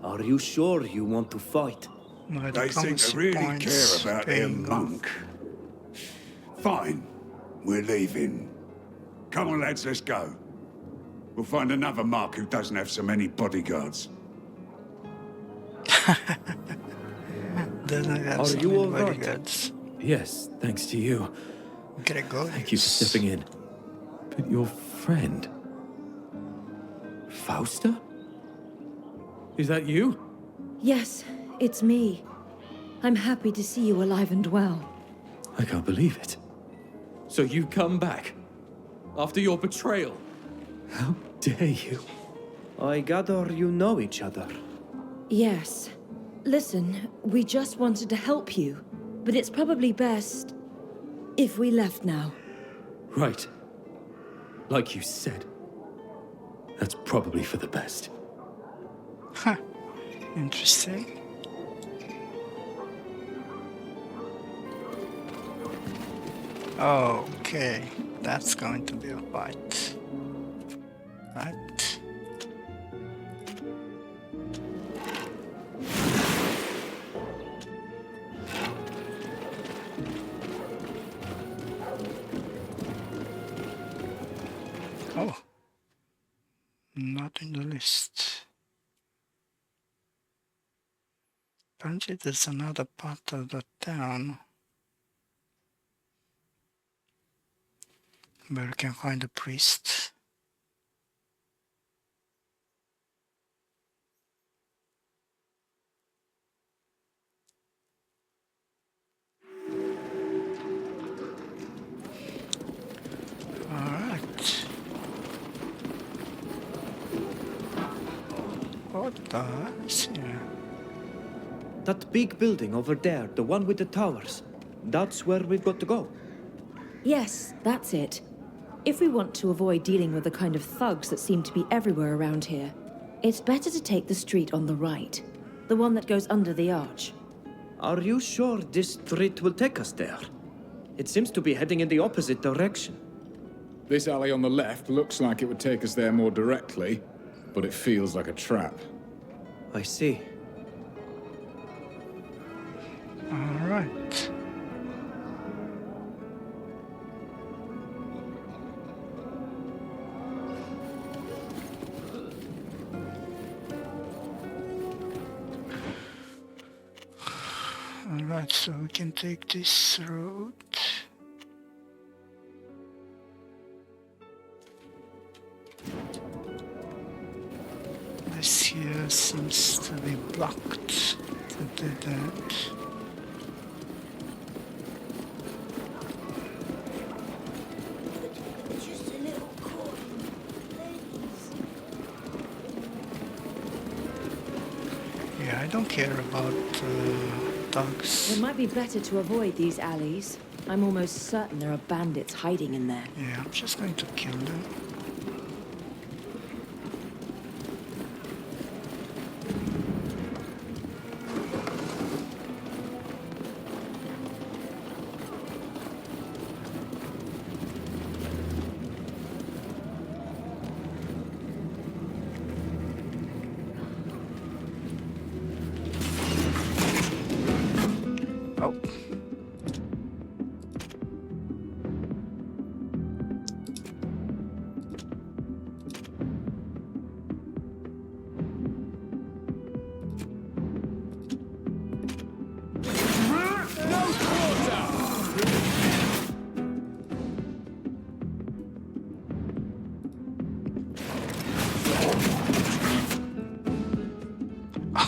Are you sure you want to fight? No, They seem to really care about their monk. Fine. We're leaving. Come on, lads, let's go. We'll find another mark who doesn't have so many bodyguards. Doesn't have Are so you many all right? bodyguards. Yes, thanks to you. Gregorius. Thank you for stepping in. But your friend... Fausta? Is that you? Yes, it's me. I'm happy to see you alive and well. I can't believe it. So you come back? After your betrayal? How dare you? I gather you know each other. Yes. Listen, we just wanted to help you, but it's probably best if we left now. Right. Like you said. That's probably for the best. Huh. Interesting. Okay, that's going to be a fight. Right. Oh, not in the list. Apparently there's another part of the town where you can find a priest. Alright. What the hell is here? That big building over there, the one with the towers, that's where we've got to go. Yes, that's it. If we want to avoid dealing with the kind of thugs that seem to be everywhere around here, it's better to take the street on the right. The one that goes under the arch. Are you sure this street will take us there? It seems to be heading in the opposite direction. This alley on the left looks like it would take us there more directly, but it feels like a trap. I see. All right. All right, so we can take this road. This here seems to be blocked to do that. Yeah, I don't care about dogs. It might be better to avoid these alleys. I'm almost certain there are bandits hiding in there. Yeah, I'm just going to kill them. Oh.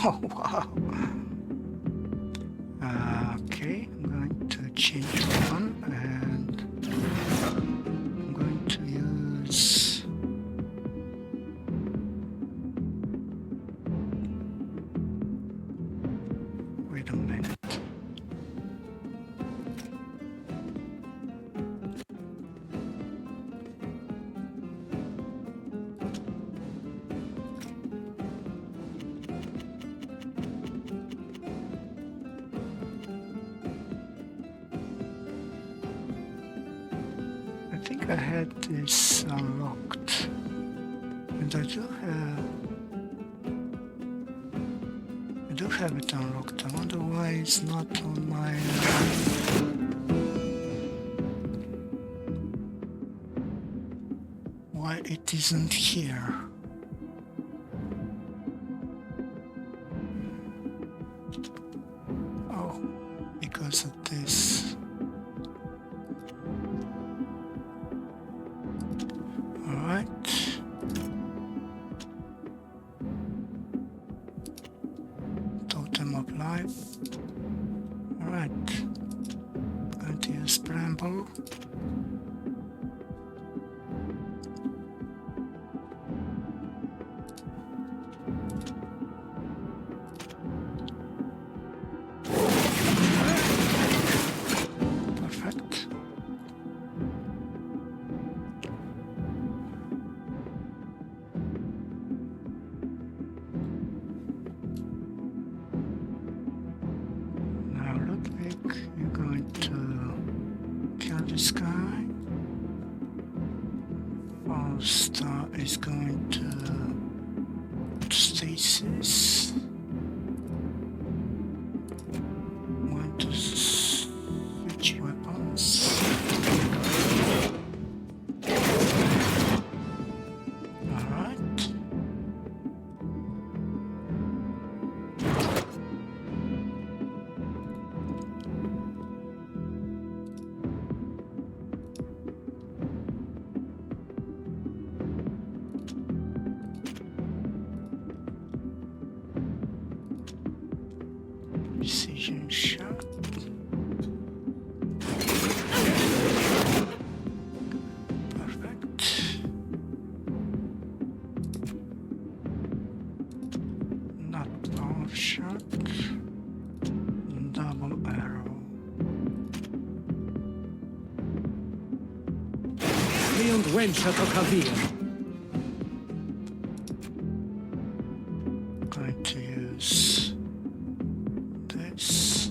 Oh, wow. Okay, I'm going to change one and I'm going to use wait a minute. I think I had this unlocked, and I do have it unlocked. I wonder why it's not on my why it isn't here. Oh, because of this. Alright. Totem of life. Alright. Going to use bramble. Perfect. this guy. Star is going to stasis. Want to switch weapons. Alright. Precision shot. Perfect. Not power shot. Double arrow. Leon Wencha to Kavir. Going to use this.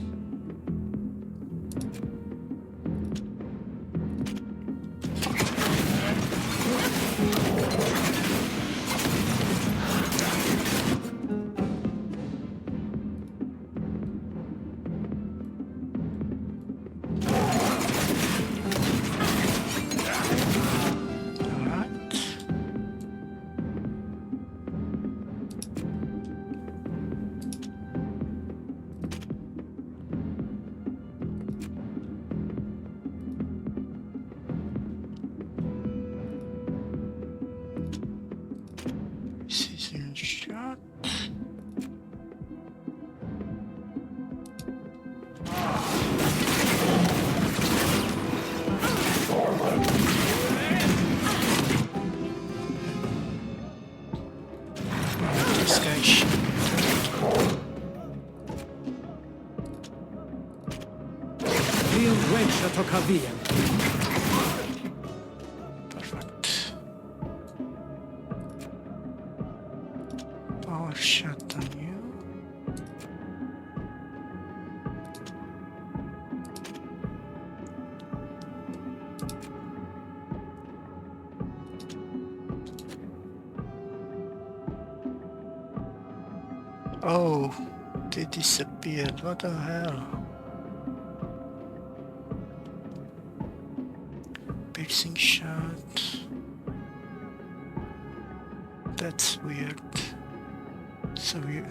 Precision shot. This guy should Leon Wencha to Kavir. perfect. Power shot on you. Oh, they disappeared. What the hell? Piercing shot. That's weird. So you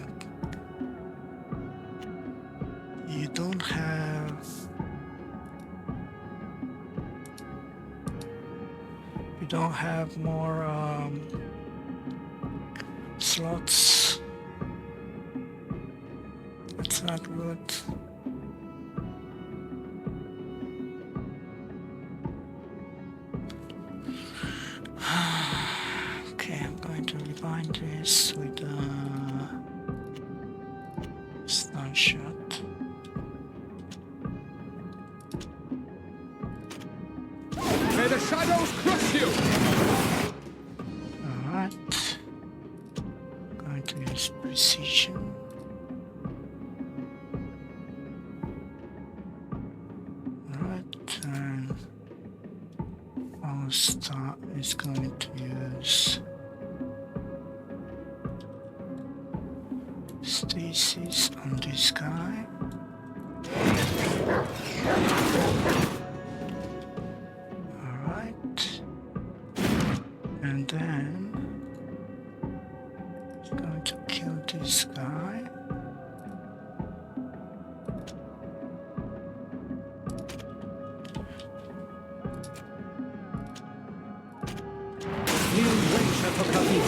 don't have more slots. That's not good. Okay, I'm going to rewind this with a stun shot. May the shadows crush you! Alright. Going to use precision. Alright, and our star is going to use stasis on this guy. Alright. And then it's going to kill this guy. Leon Wencha to Kavir.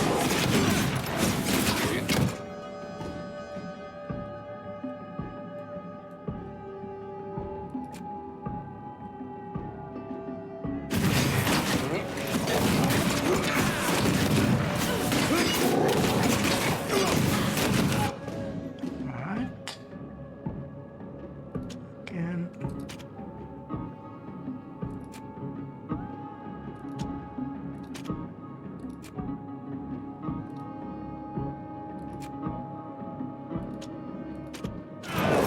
Alright. Again.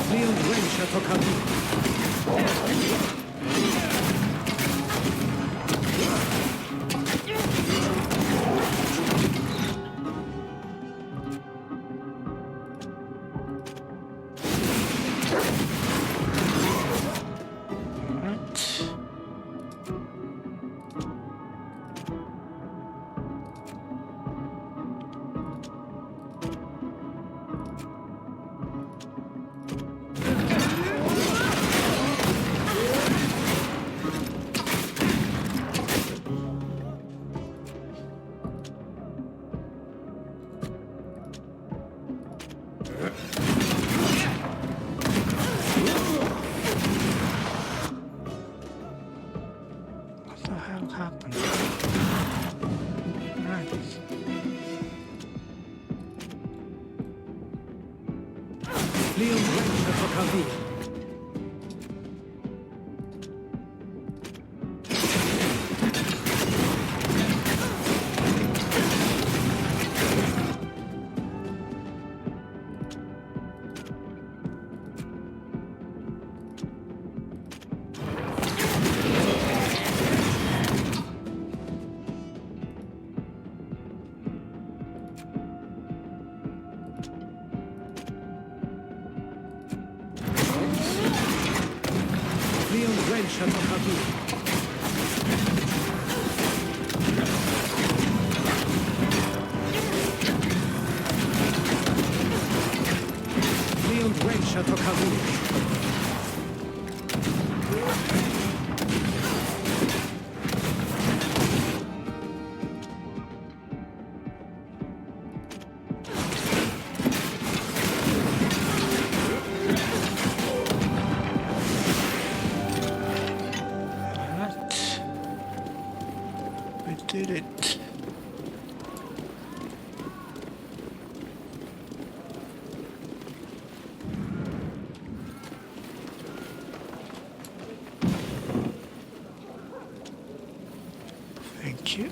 Leon Wencha to Kavir. Leon Wrench at Rokavir. Did it. Thank you.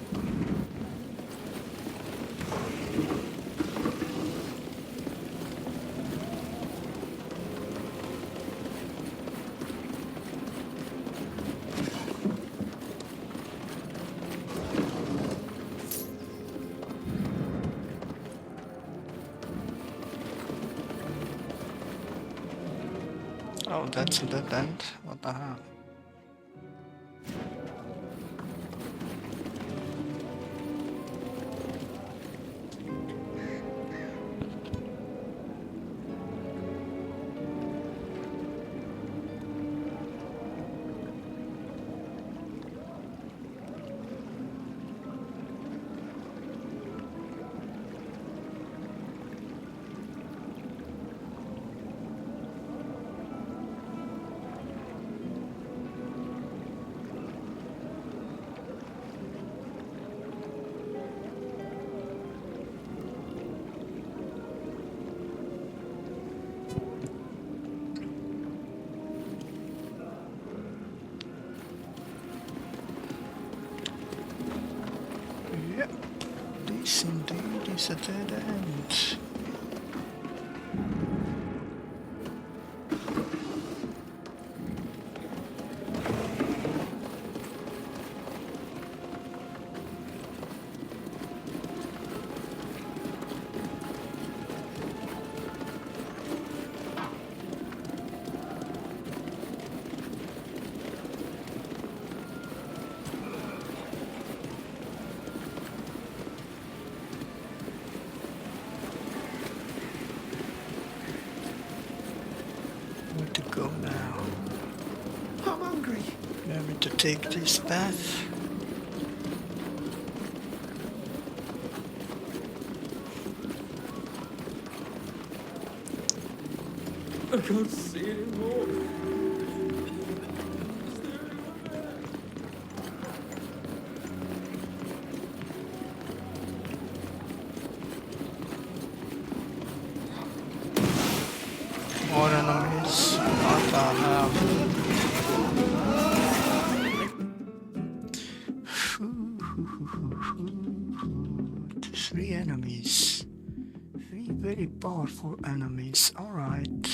Oh, that's a dead end. What the hell? This indeed is a dead end. Where to go now? I'm hungry. Remember to take this path. I can't see anymore. More enemies. What the hell? 3 enemies. 3 very powerful enemies. Alright.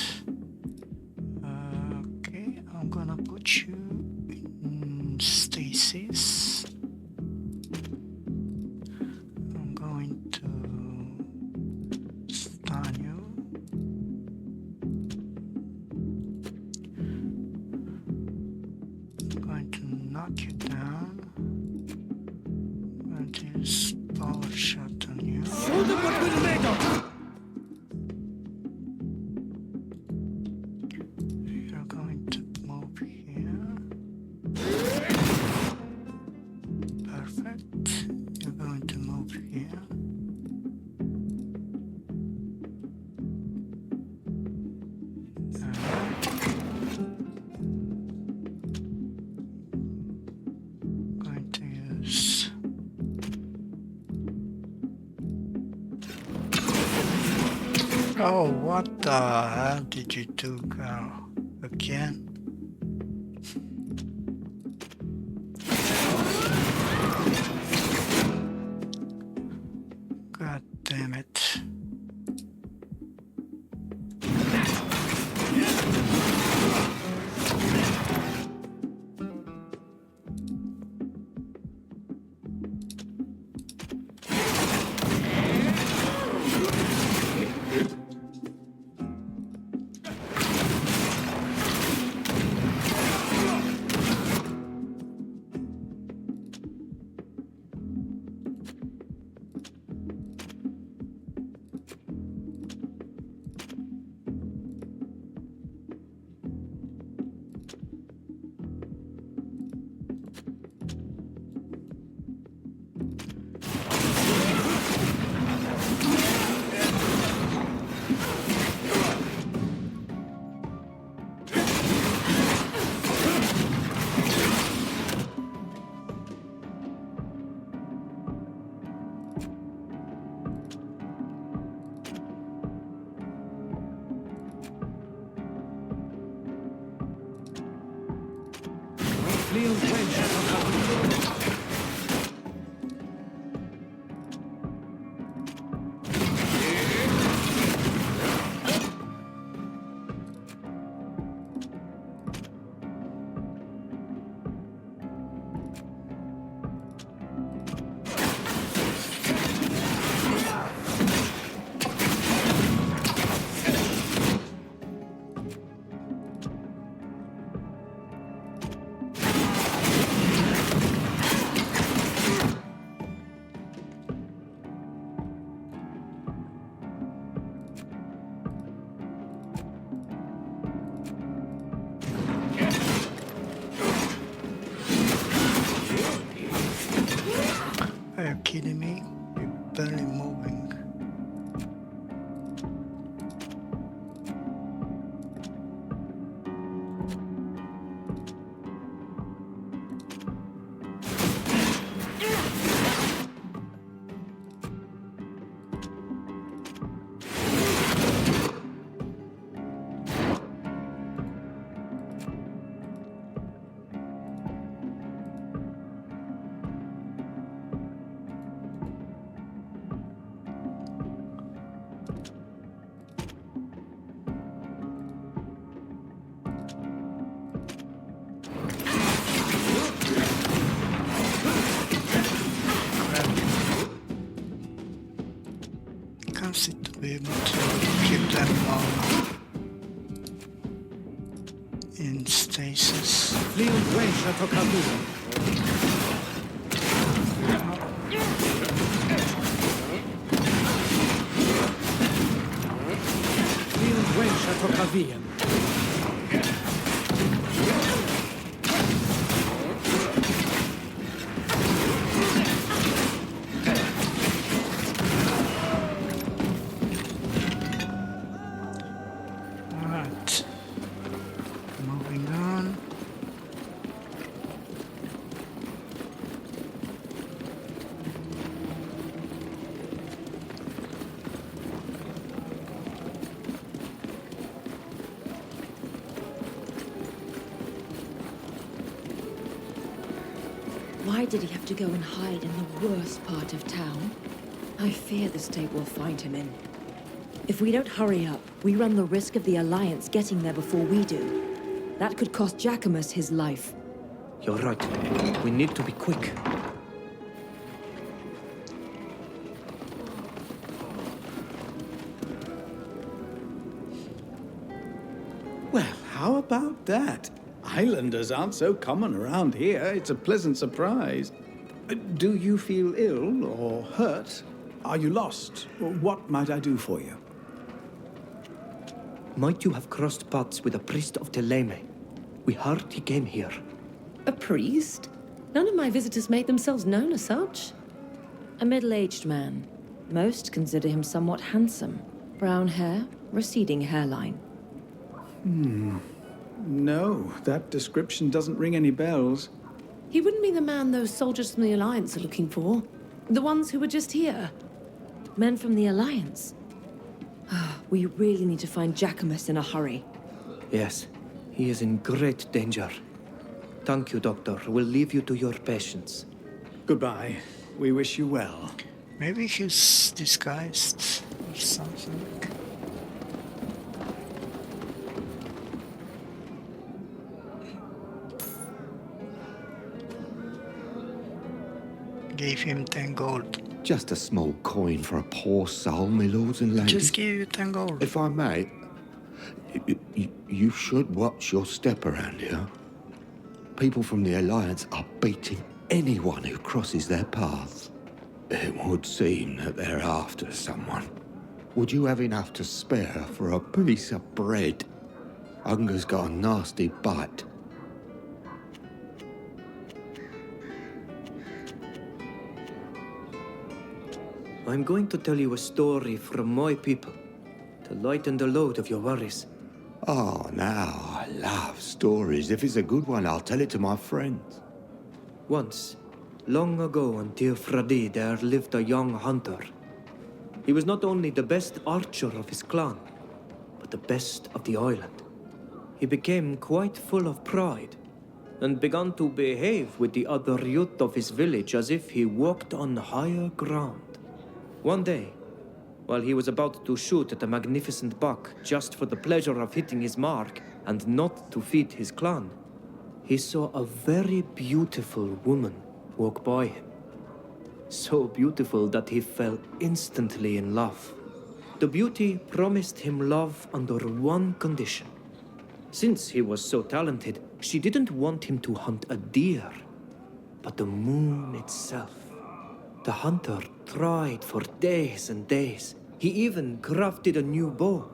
Okay, I'm gonna put you in stasis. I'm going to stun you. I'm going to knock you down. I'm going to use power shot on you. Show them what we're made of! You're going to move here. Perfect. You're going to move here. Oh, what the hell did you do, girl? Again? God damn it. Are you kidding me? You're barely moving. Can't seem to be able to keep them in stasis. Alright. Moving on. Why did he have to go and hide in the worst part of town? I fear the state will find him in. If we don't hurry up, we run the risk of the Alliance getting there before we do. That could cost Jacquemus his life. You're right. We need to be quick. Well, how about that? Islanders aren't so common around here. It's a pleasant surprise. Do you feel ill or hurt? Are you lost? What might I do for you? Might you have crossed paths with a priest of Teleme? We heard he came here. A priest? None of my visitors made themselves known as such. A middle-aged man. Most consider him somewhat handsome. Brown hair, receding hairline. No, that description doesn't ring any bells. He wouldn't be the man those soldiers from the Alliance are looking for. The ones who were just here. Men from the Alliance? We really need to find Jacquemus in a hurry. Yes, he is in great danger. Thank you, Doctor. We'll leave you to your patients. Goodbye. We wish you well. Maybe he's disguised or something. Gave him 10 gold. Just a small coin for a poor soul, my lords and ladies. Just give you 10 gold. If I may, you should watch your step around here. People from the Alliance are beating anyone who crosses their path. It would seem that they're after someone. Would you have enough to spare for a piece of bread? Hunger's got a nasty bite. I'm going to tell you a story from my people to lighten the load of your worries. Oh, now, I love stories. If it's a good one, I'll tell it to my friends. Once, long ago on Tir Fradi, there lived a young hunter. He was not only the best archer of his clan, but the best of the island. He became quite full of pride, and began to behave with the other youth of his village as if he walked on higher ground. One day, while he was about to shoot at a magnificent buck just for the pleasure of hitting his mark and not to feed his clan, he saw a very beautiful woman walk by him. So beautiful that he fell instantly in love. The beauty promised him love under one condition. Since he was so talented, she didn't want him to hunt a deer, but the moon itself. The hunter tried for days and days. He even crafted a new bow.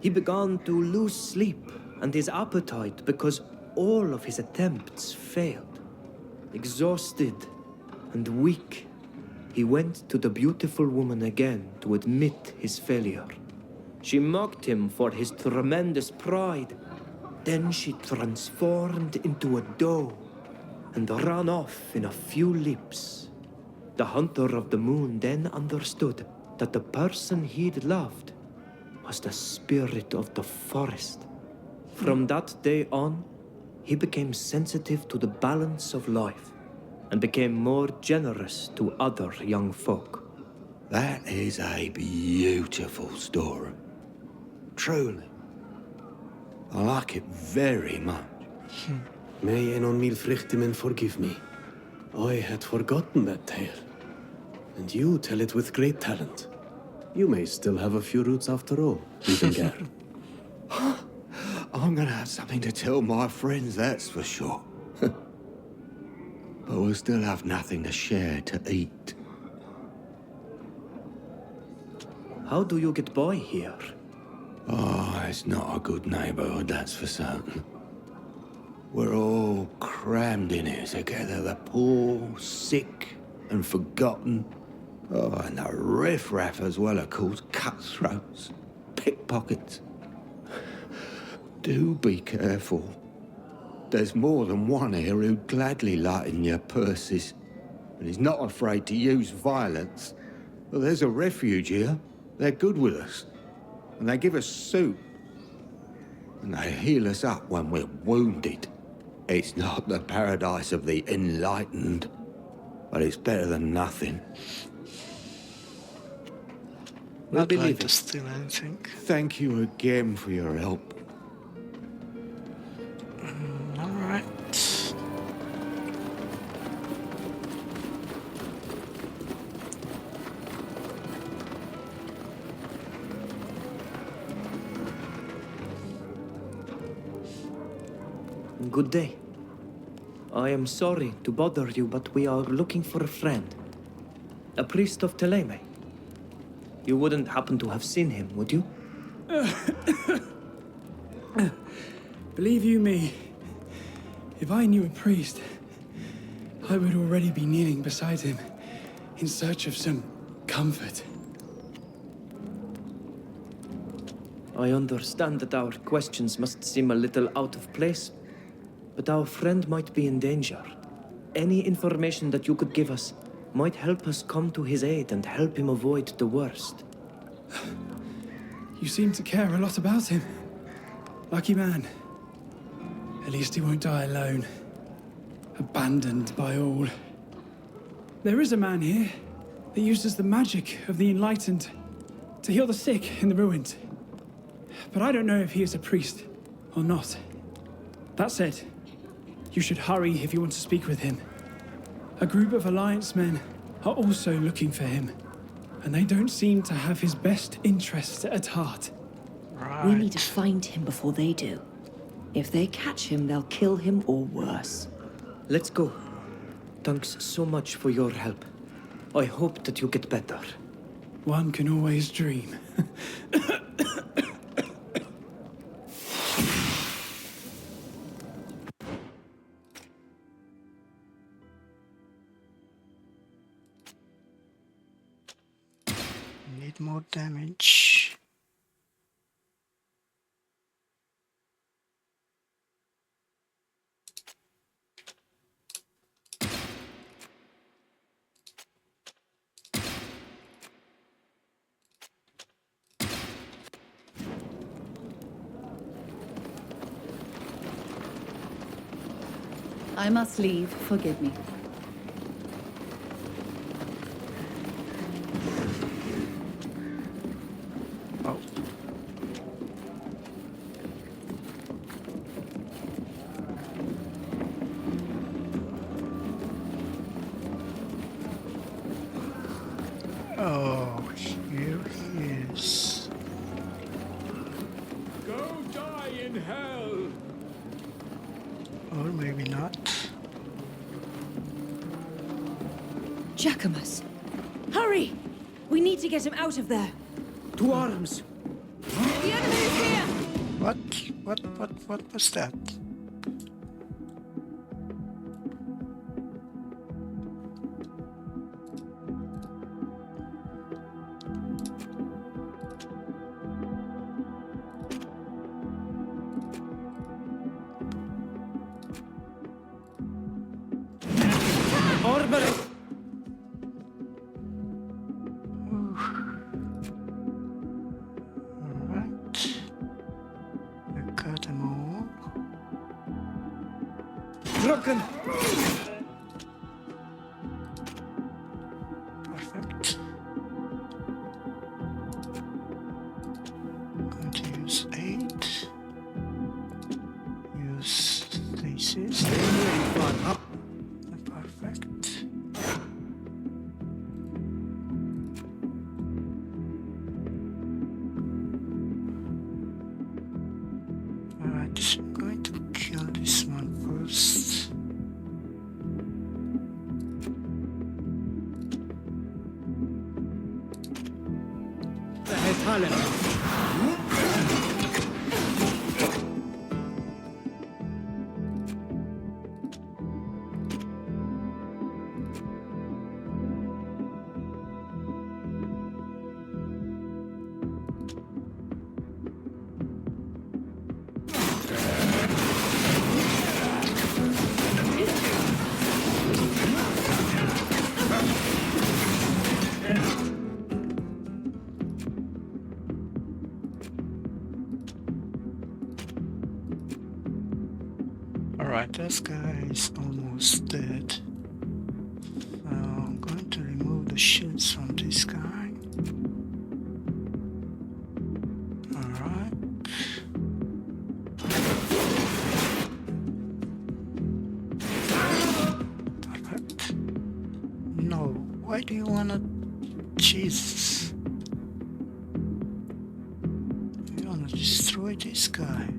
He began to lose sleep and his appetite because all of his attempts failed. Exhausted and weak, he went to the beautiful woman again to admit his failure. She mocked him for his tremendous pride. Then she transformed into a doe and ran off in a few leaps. The hunter of the moon then understood that the person he'd loved was the spirit of the forest. From that day on, he became sensitive to the balance of life and became more generous to other young folk. That is a beautiful story. Truly. I like it very much. May Enon Mil Frichtimen forgive me. I had forgotten that tale. And you tell it with great talent. You may still have a few roots after all, Lidengar. I'm gonna have something to tell my friends, that's for sure. But we'll still have nothing to share to eat. How do you get by here? Oh, it's not a good neighborhood, that's for certain. We're all crammed in here together, the poor, sick, and forgotten. Oh, and the riff-raff as well, of course, cutthroats, pickpockets. Do be careful. There's more than one here who'd gladly lighten your purses, and he's not afraid to use violence. Well, there's a refuge here. They're good with us, and they give us soup, and they heal us up when we're wounded. It's not the paradise of the enlightened, but it's better than nothing. Not trying to steal anything. Thank you again for your help. Alright. Good day. I am sorry to bother you, but we are looking for a friend. A priest of Teleme. You wouldn't happen to have seen him, would you? Believe you me, if I knew a priest, I would already be kneeling beside him in search of some comfort. I understand that our questions must seem a little out of place, but our friend might be in danger. Any information that you could give us might help us come to his aid and help him avoid the worst. You seem to care a lot about him. Lucky man. At least he won't die alone. Abandoned by all. There is a man here that uses the magic of the Enlightened to heal the sick in the ruins. But I don't know if he is a priest or not. That said, you should hurry if you want to speak with him. A group of Alliance men are also looking for him, and they don't seem to have his best interests at heart. We need to find him before they do. If they catch him, they'll kill him or worse. Let's go. Thanks so much for your help. I hope that you get better. One can always dream. Need more damage. I must leave. Forgive me. Oh. Oh, here he is. Go die in hell! Or maybe not. Jacquemus! Hurry! We need to get him out of there. To arms! The enemy is here! What was that? Orbit! Alright. I got them all. Broken! Perfect. I'm going to use 8. Use stasis. Perfect. Alright, I'm going to kill this one first. Alright, this guy is almost dead. So I'm going to remove the shields from this guy. Alright. Perfect. No, why do you wanna... Jesus. You wanna destroy this guy.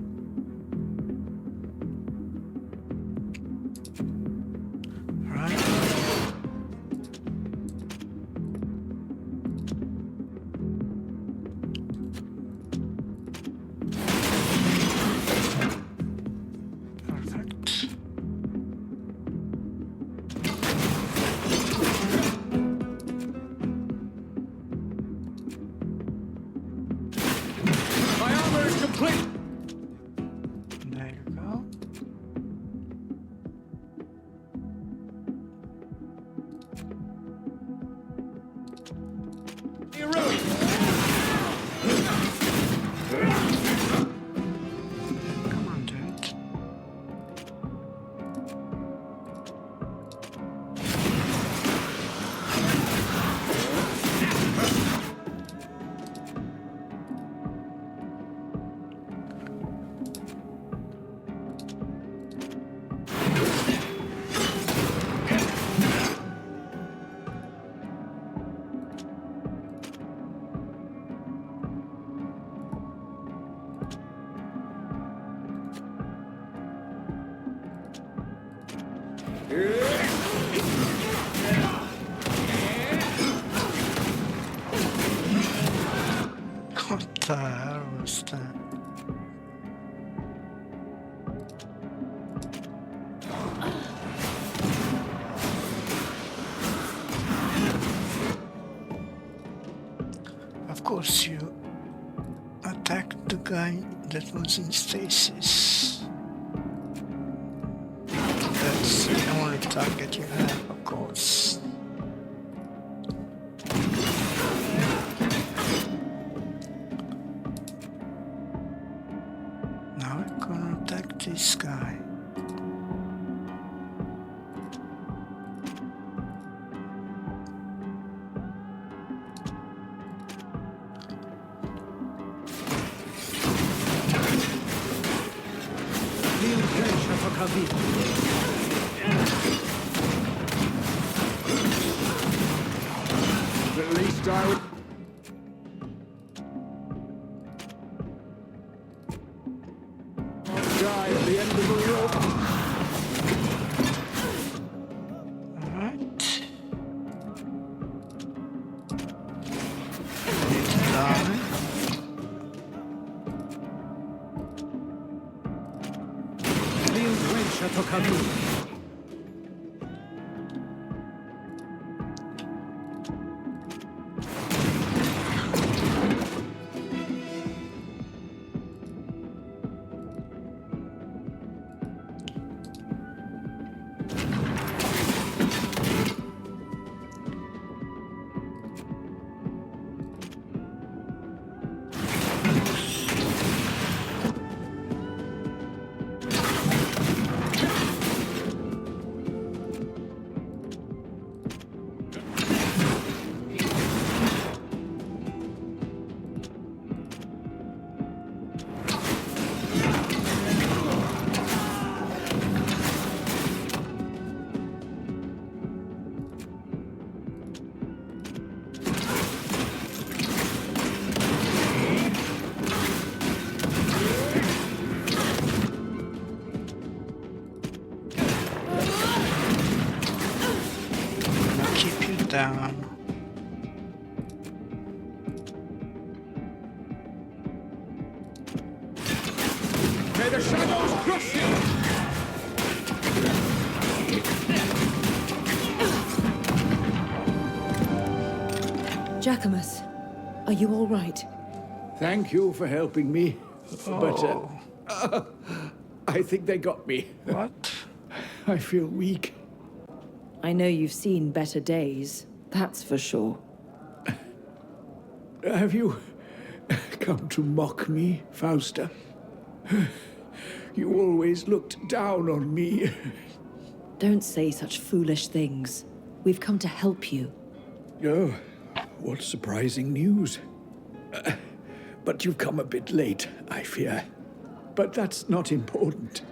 What the hell was that? Of course, you attacked the guy that was in stasis. That's the only target you have, of course. Now I'm gonna attack this guy. At least I would... I'll die at the end of the rope. Alright. It's done. Down. May the shadows crush you! Jacquemus, are you all right? Thank you for helping me. Oh. But I think they got me. What? I feel weak. I know you've seen better days, that's for sure. Have you come to mock me, Fausta? You always looked down on me. Don't say such foolish things. We've come to help you. Oh, what surprising news. But you've come a bit late, I fear. But that's not important.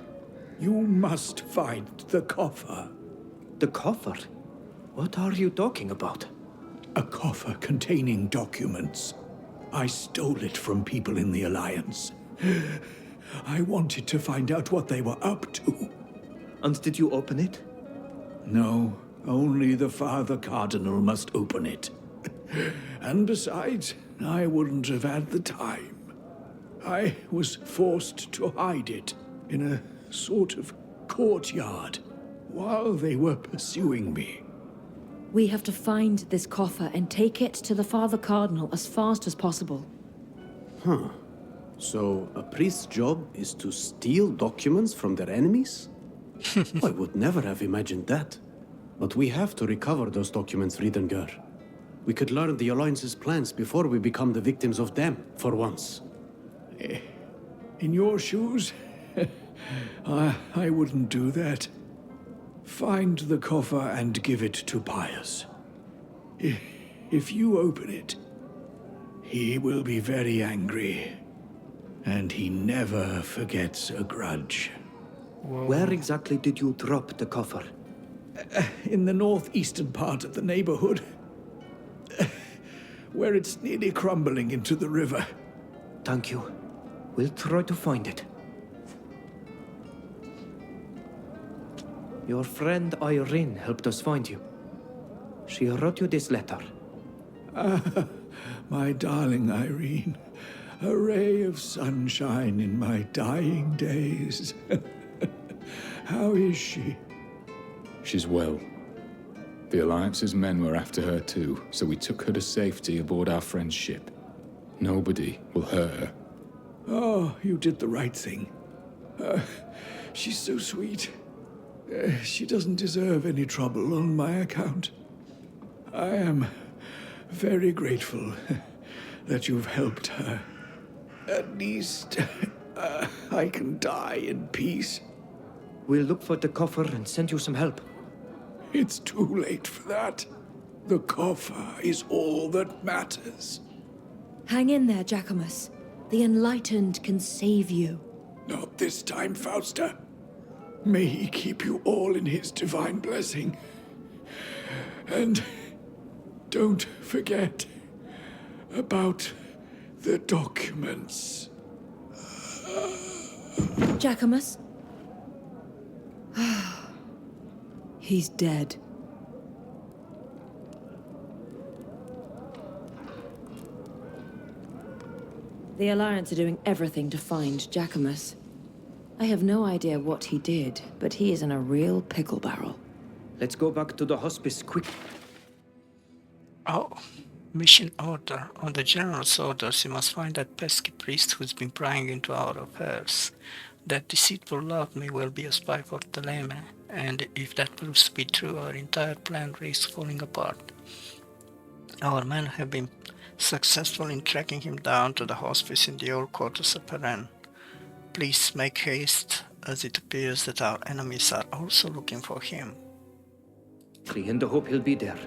You must find the coffer. The coffer? What are you talking about? A coffer containing documents. I stole it from people in the Alliance. I wanted to find out what they were up to. And did you open it? No, only the Father Cardinal must open it. And besides, I wouldn't have had the time. I was forced to hide it in a sort of courtyard while they were pursuing me. We have to find this coffer and take it to the Father Cardinal as fast as possible. Huh. So, a priest's job is to steal documents from their enemies? I would never have imagined that. But we have to recover those documents, Riedengar. We could learn the Alliance's plans before we become the victims of them, for once. In your shoes, I wouldn't do that. Find the coffer and give it to Pius. If you open it, he will be very angry. And he never forgets a grudge. Whoa. Where exactly did you drop the coffer? In the northeastern part of the neighborhood. Where it's nearly crumbling into the river. Thank you. We'll try to find it. Your friend Irene helped us find you. She wrote you this letter. Ah, my darling Irene. A ray of sunshine in my dying days. How is she? She's well. The Alliance's men were after her too, so we took her to safety aboard our friend's ship. Nobody will hurt her. Oh, you did the right thing. She's so sweet. She doesn't deserve any trouble on my account. I am very grateful that you've helped her. At least I can die in peace. We'll look for the coffer and send you some help. It's too late for that. The coffer is all that matters. Hang in there, Jacquemus. The Enlightened can save you. Not this time, Fausta. May he keep you all in his divine blessing. And don't forget about the documents. Jacquemus? He's dead. The Alliance are doing everything to find Jacquemus. I have no idea what he did, but he is in a real pickle barrel. Let's go back to the hospice quick. Oh, mission order. On the General's orders, you must find that pesky priest who's been prying into our affairs. That deceitful Loudme will be a spy for Teleme, and if that proves to be true, our entire plan risks falling apart. Our men have been successful in tracking him down to the hospice in the old quarters of Peren. Please make haste, as it appears that our enemies are also looking for him. In the hope he'll be there.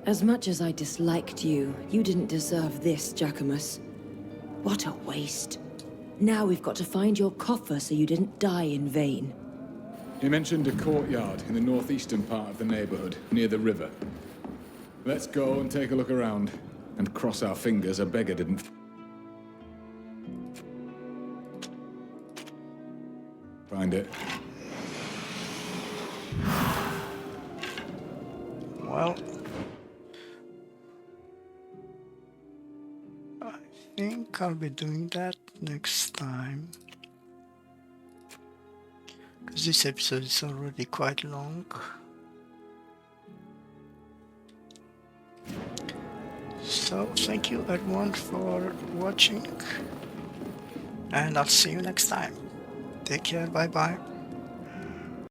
As much as I disliked you, you didn't deserve this, Jacquemus. What a waste. Now we've got to find your coffer so you didn't die in vain. He mentioned a courtyard in the northeastern part of the neighborhood, near the river. Let's go and take a look around, and cross our fingers a beggar didn't... find it. Well, I think I'll be doing that next time, because this episode is already quite long. So thank you everyone for watching, and I'll see you next time. Take care, bye bye.